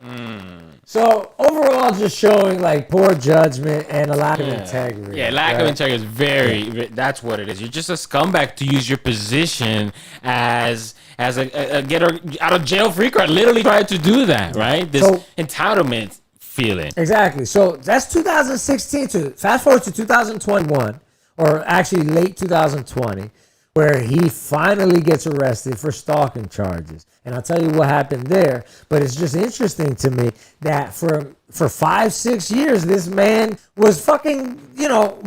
So overall, just showing like poor judgment and a lack of integrity. Yeah, lack of integrity is very, that's what it is. You're just a scumbag to use your position as a get out of jail free card. Literally tried to do that, right? This entitlement feeling. Exactly. So that's 2016 to fast forward to 2021, or actually late 2020, where he finally gets arrested for stalking charges. And I'll tell you what happened there. But it's just interesting to me that for 5-6 years, this man was fucking, well,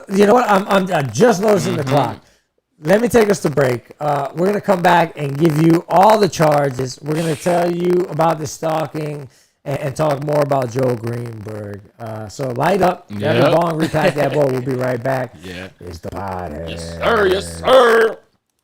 you know what? I'm just noticing the clock. Let me take us to break. We're going to come back and give you all the charges. We're going to tell you about the stalking and talk more about Joe Greenberg. So light up. Grab your bong, repack that bowl. We'll be right back. Yeah. It's the Podheads. Yes, sir. Yes, sir.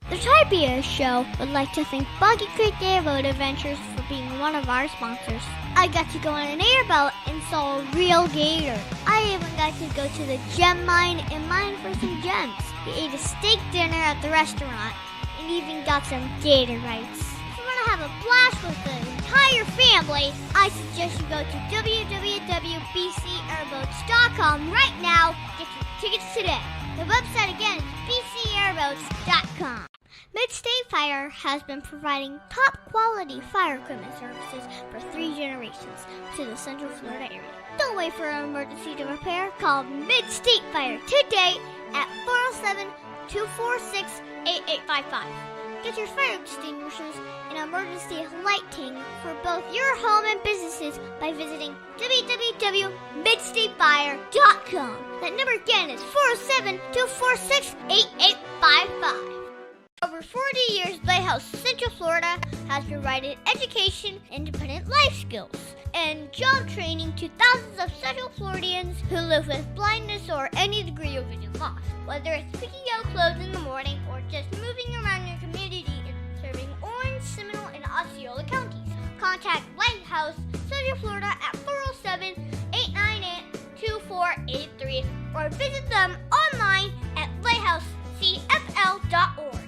The Tibia Show would like to thank Buggy Creek Airboat Adventures for being one of our sponsors. I got to go on an airboat and saw a real gator. I even got to go to the gem mine and mine for some gems. We ate a steak dinner at the restaurant and even got some gator rights. If you want to have a blast with the entire family, I suggest you go to www.bcairboats.com right now. Get your tickets today. The website again is bcairboats.com. Mid-State Fire has been providing top-quality fire equipment services for 3 generations to the Central Florida area. Don't wait for an emergency to repair. Call Mid-State Fire today at 407-246-8855. Get your fire extinguishers and emergency lighting for both your home and businesses by visiting www.midstatefire.com. That number again is 407-246-8855. Over 40 years, Lighthouse Central Florida has provided education, independent life skills, and job training to thousands of Central Floridians who live with blindness or any degree of vision loss. Whether it's picking out clothes in the morning or just moving around your community and serving Orange, Seminole, and Osceola counties, contact Lighthouse Central Florida at 407-898-2483 or visit them online at lighthousecfl.org.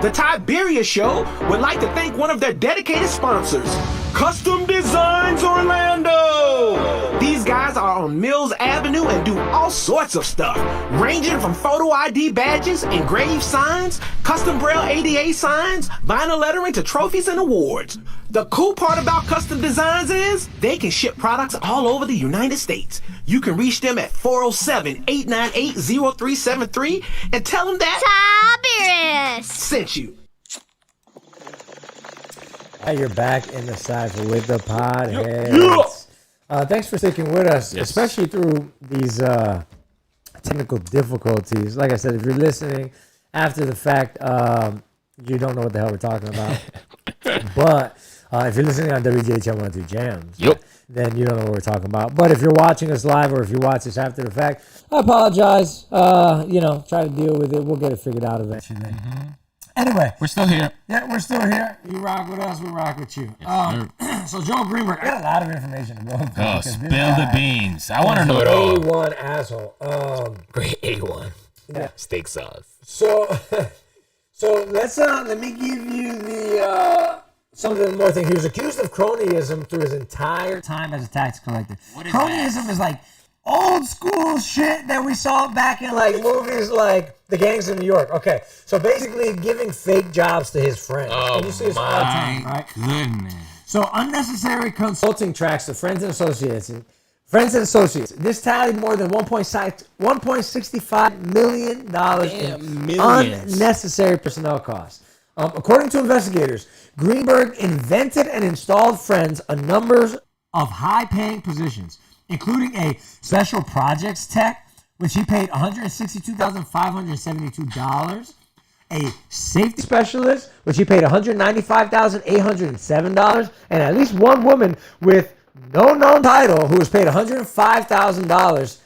The Tiberia Show would like to thank one of their dedicated sponsors, Custom Designs Orlando. These guys are on Mills Avenue and do all sorts of stuff, ranging from photo ID badges, engraved signs, custom braille ADA signs, vinyl lettering to trophies and awards. The cool part about Custom Designs is they can ship products all over the United States. You can reach them at 407-898-0373 and tell them that Tiberius sent you. You're back in the cypher with the Podheads. Thanks for sticking with us, especially through these technical difficulties. Like I said, if you're listening after the fact, you don't know what the hell we're talking about. But if you're listening on WJHL 102 Jams, then you don't know what we're talking about. But if you're watching us live or if you watch us after the fact, I apologize. Try to deal with it. We'll get it figured out eventually. Mm-hmm. Anyway, we're still here. Yeah, we're still here. You rock with us, we rock with you. So Joe Greenberg, I got a lot of information to go through. Oh, spill the beans. I want to know it all. A1 asshole. Great A1. Yeah. Steak sauce. So let's let me give you the something more thing. He was accused of cronyism through his entire time as a tax collector. What is cronyism is like old school shit that we saw back in like movies like The Gangs of New York. Okay, so basically giving fake jobs to his friends. Oh, and you see this all the time, right? Goodness. So unnecessary consulting tracks to friends and associates. This tallied more than $1.65 million in unnecessary personnel costs. According to investigators, Greenberg invented and installed friends a number of high-paying positions, including a special projects tech, which he paid $162,572, a safety specialist, which he paid $195,807, and at least one woman with no known title who was paid $105,000,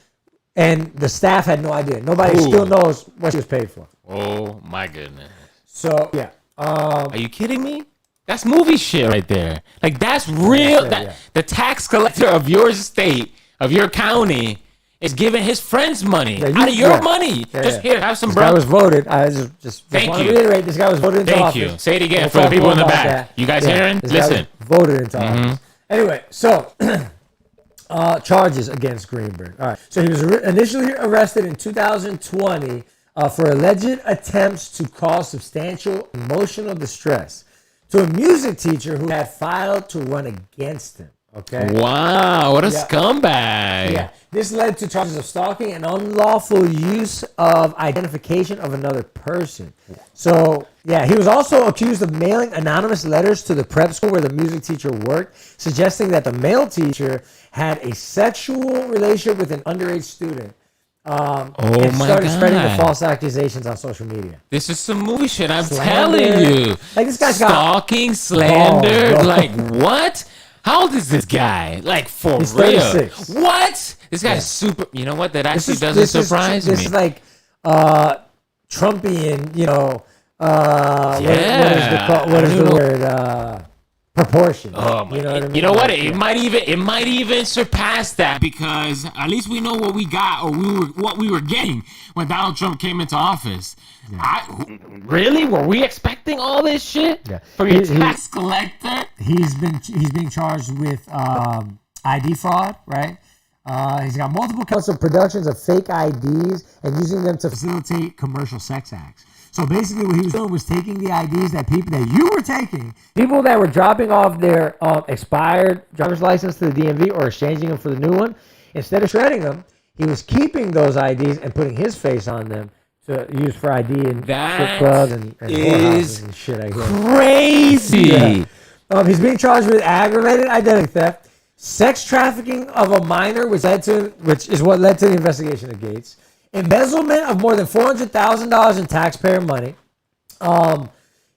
and the staff had no idea. Nobody still knows what she was paid for. Oh my goodness. So yeah. Are you kidding me? That's movie shit right there. Like that's real. The tax collector of your state, of your county, is giving his friends money out of your money. Here, have some. This guy was voted. I just want to reiterate. This guy was voted into office. Thank you. Say it again for the people in the back. You guys hearing? Listen. Voted into office. Anyway, so charges against Greenberg. All right. So he was initially arrested in 2020 for alleged attempts to cause substantial emotional distress to a music teacher who had filed to run against him. Okay. Wow, what a scumbag. Yeah. This led to charges of stalking and unlawful use of identification of another person. So, yeah, he was also accused of mailing anonymous letters to the prep school where the music teacher worked, suggesting that the male teacher had a sexual relationship with an underage student. And started spreading the false accusations on social media. This is some movie shit, I'm telling you. Like, this guy's stalking, slander, like, what? How old is this guy? Like, for He's real? 36. What? This guy's super. You know what? That actually doesn't surprise me. This is like Trumpian, you know. What is the word? Proportion. Oh my! You know what I mean? You know what? It might even surpass that, because at least we know what we got, or what we were getting when Donald Trump came into office. Yeah. Really? Were we expecting all this shit from your tax collector? He's being charged with ID fraud, right? He's got multiple counts of productions of fake IDs and using them to facilitate commercial sex acts. So basically what he was doing was taking the IDs that you were taking, people that were dropping off their expired driver's license to the DMV or exchanging them for the new one, instead of shredding them, he was keeping those IDs and putting his face on them to use for ID in strip clubs and whorehouses and shit. I guess. Crazy. Yeah. He's being charged with aggravated identity theft, sex trafficking of a minor, which is what led to the investigation of Gates. Embezzlement of more than $400,000 in taxpayer money.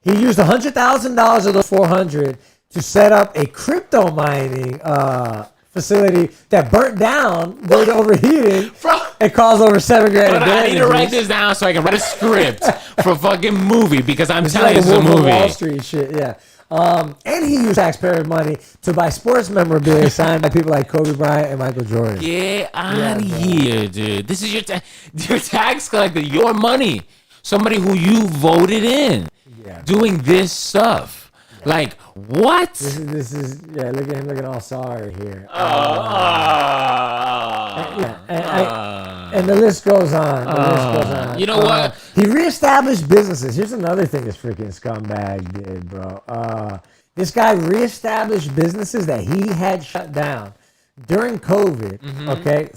He used $100,000 of those $400,000 to set up a crypto mining facility that burnt down due to overheating. It caused over $7,000 in I need to damages. write this down so I can write a script for a fucking movie, because I'm telling you, It's it's a like movie. Wall Street shit, yeah. And he used taxpayer money to buy sports memorabilia signed by people like Kobe Bryant and Michael Jordan. Get out of here, dude. This is your tax collector, your money. Somebody who you voted in doing this stuff. Yeah. Like, what? This is look at him looking all sorry here. And the list goes on. You know what? He reestablished businesses. Here's another thing this freaking scumbag did, bro. This guy reestablished businesses that he had shut down during COVID. Mm-hmm. Okay,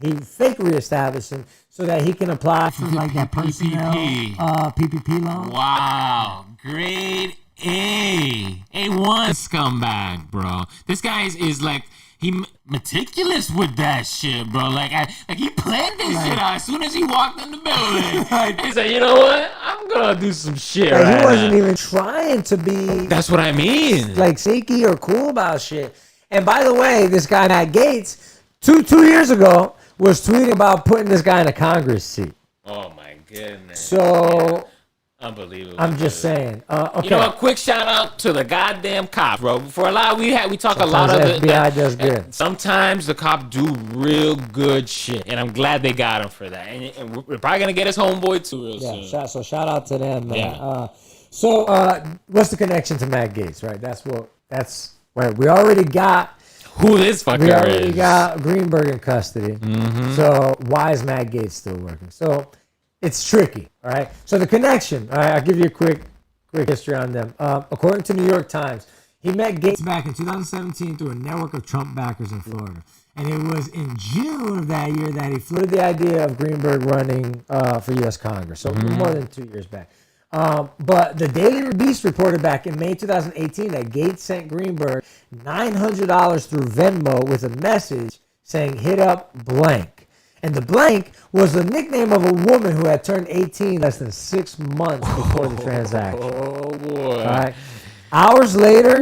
he fake reestablished them so that he can apply for like that personnel PPP loan. Wow, great A1 scumbag, bro. This guy is like. He meticulous with that shit, bro. Like he planned this shit out as soon as he walked in the building. He said, "You know what? I'm gonna do some shit." Like, he wasn't even trying to be. That's what I mean. Like sneaky or cool about shit. And by the way, this guy Matt Gaetz, two years ago, was tweeting about putting this guy in a Congress seat. Oh my goodness. So. Unbelievable. I'm just saying. Okay. You know, a quick shout out to the goddamn cop, bro. For a lot, we talk a lot of the FBI does good. Sometimes the cop do real good shit, and I'm glad they got him for that. And we're probably gonna get his homeboy too real soon. So shout out to them, man. Yeah. What's the connection to Matt Gaetz, right? That's where we already got. Who this fucker is. We already got Greenberg in custody. Mm-hmm. So why is Matt Gaetz still working? So. It's tricky, all right? So the connection, all right, I'll give you a quick history on them. According to New York Times, he met Gaetz back in 2017 through a network of Trump backers in Florida. And it was in June of that year that he floated the idea of Greenberg running for U.S. Congress, so more than 2 years back. But the Daily Beast reported back in May 2018 that Gaetz sent Greenberg $900 through Venmo with a message saying, hit up blank. And the blank was the nickname of a woman who had turned 18 less than 6 months before the transaction. Oh, boy. All right. Hours later,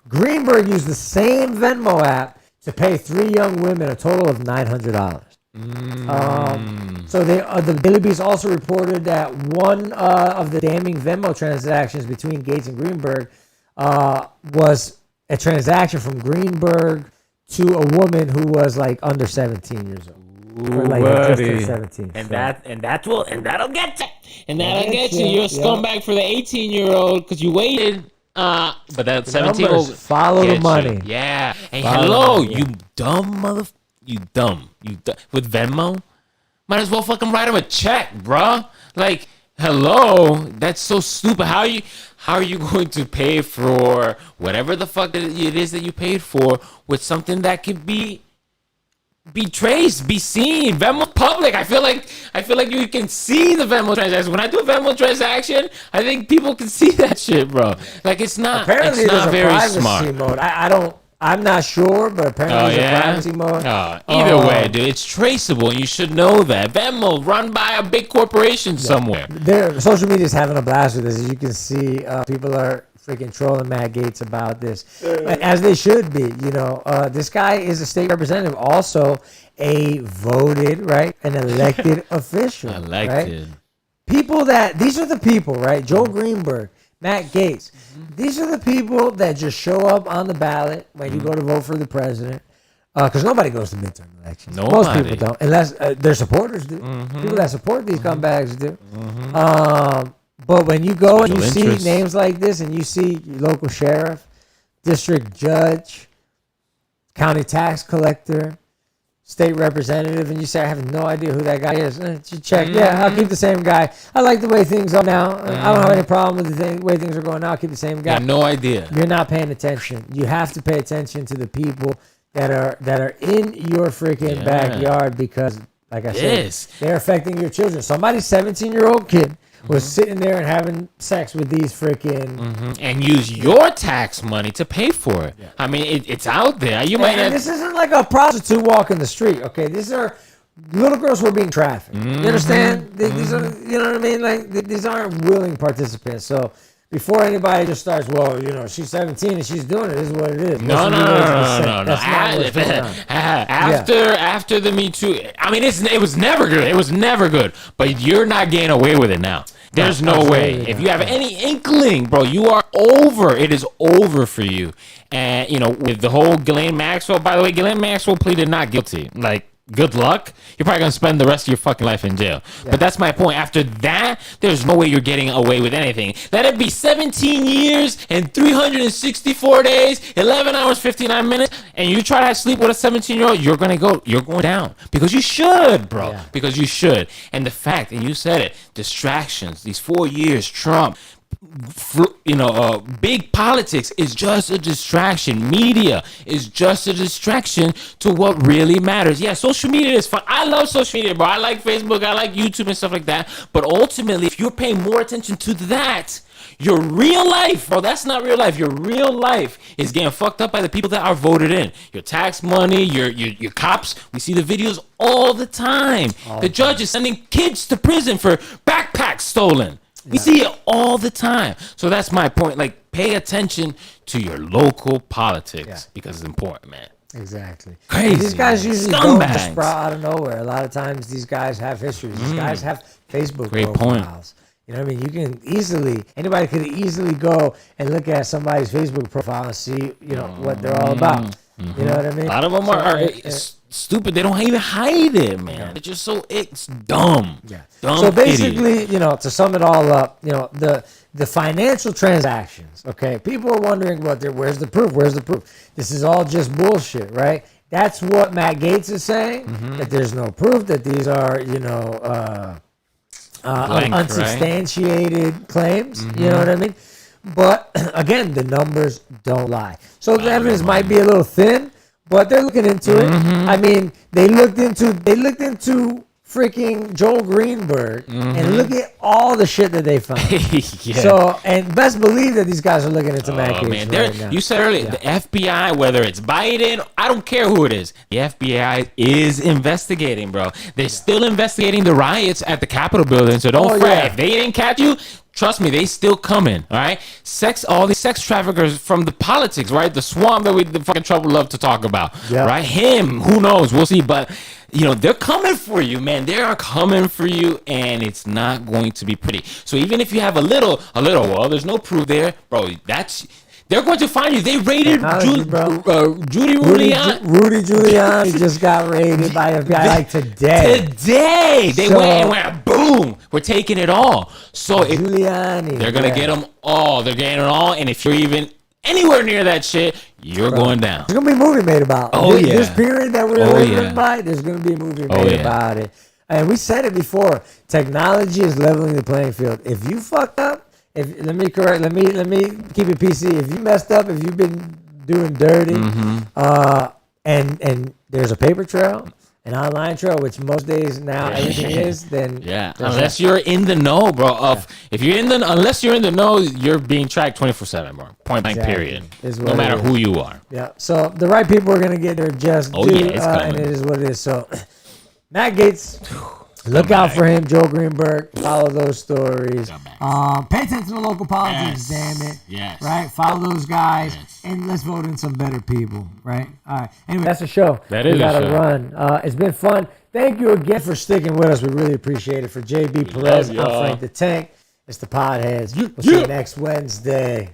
Greenberg used the same Venmo app to pay 3 young women a total of $900. So the Daily Beast also reported that one of the damning Venmo transactions between Gaetz and Greenberg was a transaction from Greenberg to a woman who was like under 17 years old. Like just 17. And that'll get you. And that'll get you. You're a scumbag for the 18-year-old because you waited. But that 17-year-old follow the money. You. Yeah. And hello, you dumb mother. You dumb. With Venmo, might as well fucking write him a check, bro. Like, Hello, that's so stupid. How are you going to pay for whatever the fuck it is that you paid for with something that could be traced, be seen? Venmo public. I feel like you can see the Venmo transaction. When I do a Venmo transaction, I think people can see that shit, bro. Like it's not. Apparently, it's not there's a very privacy smart. mode. I'm not sure, but apparently there's a privacy mode. Either way, dude, it's traceable. You should know that. Venmo run by a big corporation somewhere. Social media is having a blast with this. As you can see, people are freaking trolling Matt Gaetz about this, as they should be. You know, this guy is a state representative, also a voted, right, an elected official. Elected. Right? These are the people, right? Joe Greenberg, Matt Gaetz. These are the people that just show up on the ballot when you go to vote for the president. Because nobody goes to midterm elections. Most people don't, unless their supporters do. People that support these scumbags do. But when you go and you see names like this, and you see local sheriff, district judge, county tax collector, state representative, and you say, I have no idea who that guy is. You check. Yeah, I'll keep the same guy. I like the way things are now. I don't have any problem with the way things are going now. I'll keep the same guy. I have no idea. You're not paying attention. You have to pay attention to the people that are in your freaking backyard, because, like I said, they're affecting your children. Somebody's 17-year-old kid was sitting there and having sex with these freaking and use your tax money to pay for it. I mean, it's out there. You might. And this isn't like a prostitute walking the street. Okay, these are little girls who are being trafficked. You understand? These are, you know what I mean? Like these aren't willing participants. So before anybody just starts, well, you know, she's 17 and she's doing it. This is what it is. No. That's not what's going on. After the Me Too, I mean, it was never good. It was never good. But you're not getting away with it now. There's no way. If you have any inkling, bro, you are over. It is over for you. And, you know, with the whole Ghislaine Maxwell, by the way, Ghislaine Maxwell pleaded not guilty. Like, good luck. You're probably going to spend the rest of your fucking life in jail. But that's my point. After that, there's no way you're getting away with anything. Let it be 17 years and 364 days, 11 hours, 59 minutes, and you try to sleep with a 17-year-old, you're going down. Because you should, bro. Yeah. Because you should. And the fact, and you said it, distractions, these 4 years, Trump, big politics is just a distraction. Media is just a distraction to what really matters. Yeah, social media is fun. I love social media, bro. I like Facebook, I like YouTube and stuff like that. But ultimately, if you're paying more attention to that, your real life, bro, that's not real life. Your real life is getting fucked up by the people that are voted in. Your tax money, your cops. We see the videos all the time. The judge is sending kids to prison for backpacks stolen. We see it all the time. So that's my point. Like, pay attention to your local politics because it's important, man. Exactly. Crazy. And these guys usually don't just sprout out of nowhere. A lot of times these guys have histories. These guys have Facebook profiles. You know what I mean? You can anybody could easily go and look at somebody's Facebook profile and see, you know, what they're all about. You know what I mean? A lot of them are stupid. They don't even hide it, man. It's just it's dumb. Yeah. Dumb so basically, idiot. you know, to sum it all up, you know, the financial transactions, okay? People are wondering, where's the proof? Where's the proof? This is all just bullshit, right? That's what Matt Gaetz is saying, that there's no proof, that these are, you know, unsubstantiated claims. You know what I mean? But again, the numbers don't lie. So the evidence might be a little thin, but they're looking into it. I mean, they looked into freaking Joel Greenberg and look at all the shit that they found. So, and best believe that these guys are looking into Matt Gaetz right now. You said earlier, the FBI, whether it's Biden, I don't care who it is, the FBI is investigating, bro. They're still investigating the riots at the Capitol building, so don't fret. If they didn't catch you, trust me, they still coming, all right? All these sex traffickers from the politics, right? The swamp that the fucking trouble love to talk about, right? Him, who knows? We'll see. But, you know, they're coming for you, man. They are coming for you, and it's not going to be pretty. So even if you have a little, well, there's no proof there, bro, they're going to find you. They raided Rudy Giuliani just got raided by FBI like today. They went, boom, we're taking it all. So Giuliani, they're going to get them all. They're getting it all. And if you're even anywhere near that shit, you're going down. There's going to be a movie made about it. This period that we're living by, there's going to be a movie made about it. And we said it before. Technology is leveling the playing field. If you fucked up, let me keep it PC. If you messed up, if you've been doing dirty, and there's a paper trail, an online trail, which most days now everything is, then unless you're in the know, bro. Unless you're in the know, you're being tracked 24/7, bro. Point blank, period. No matter who you are. Yeah. So the right people are gonna get their just due, and it is what it is. So Matt Gates, look out for him. Joe Greenberg, follow those stories. Pay attention to local politics, damn it. Yes. Right? Follow those guys, and let's vote in some better people, right? All right. Anyway, that's the show. We gotta run. It's been fun. Thank you again for sticking with us. We really appreciate it. For JB Perez, I'm Frank the Tank. It's the Podheads. We'll see you next Wednesday.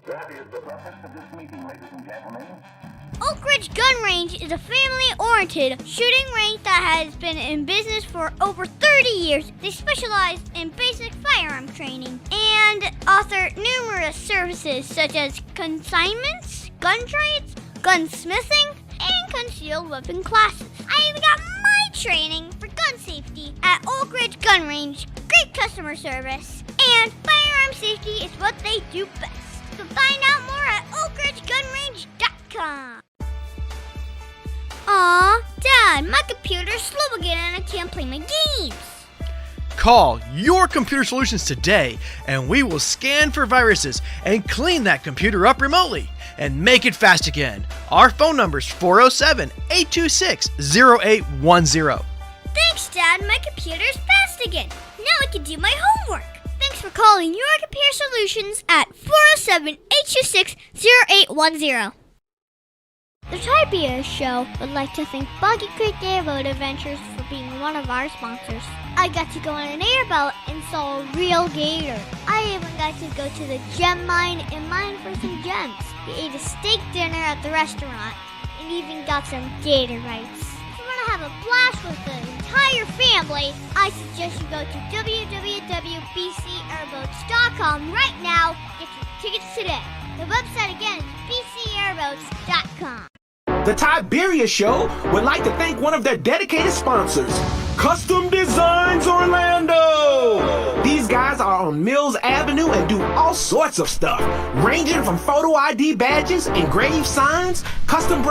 That is the purpose of this meeting, ladies and gentlemen. Oak Ridge Gun Range is a family-oriented shooting range that has been in business for over 30 years. They specialize in basic firearm training and offer numerous services such as consignments, gun trades, gunsmithing, and concealed weapon classes. I even got my training for gun safety at Oak Ridge Gun Range. Great customer service, and firearm safety is what they do best. So find out more at oakridgegunrange.com. Aw, Dad, my computer's slow again and I can't play my games. Call Your Computer Solutions today, and we will scan for viruses and clean that computer up remotely and make it fast again. Our phone number is 407-826-0810. Thanks, Dad. My computer's fast again. Now I can do my homework. Thanks for calling Your Computer Solutions at 407-826-0810. The Tiberius Show would like to thank Boggy Creek Airboat Adventures for being one of our sponsors. I got to go on an airboat and saw a real gator. I even got to go to the gem mine and mine for some gems. We ate a steak dinner at the restaurant and even got some gator rights. If you want to have a blast with the entire family, I suggest you go to www.bcairboats.com right now. Get your tickets today. The website again is bcairboats.com. The Tiberius Show would like to thank one of their dedicated sponsors, Custom Designs Orlando. These guys are on Mills Avenue and do all sorts of stuff, ranging from photo ID badges, engraved signs, custom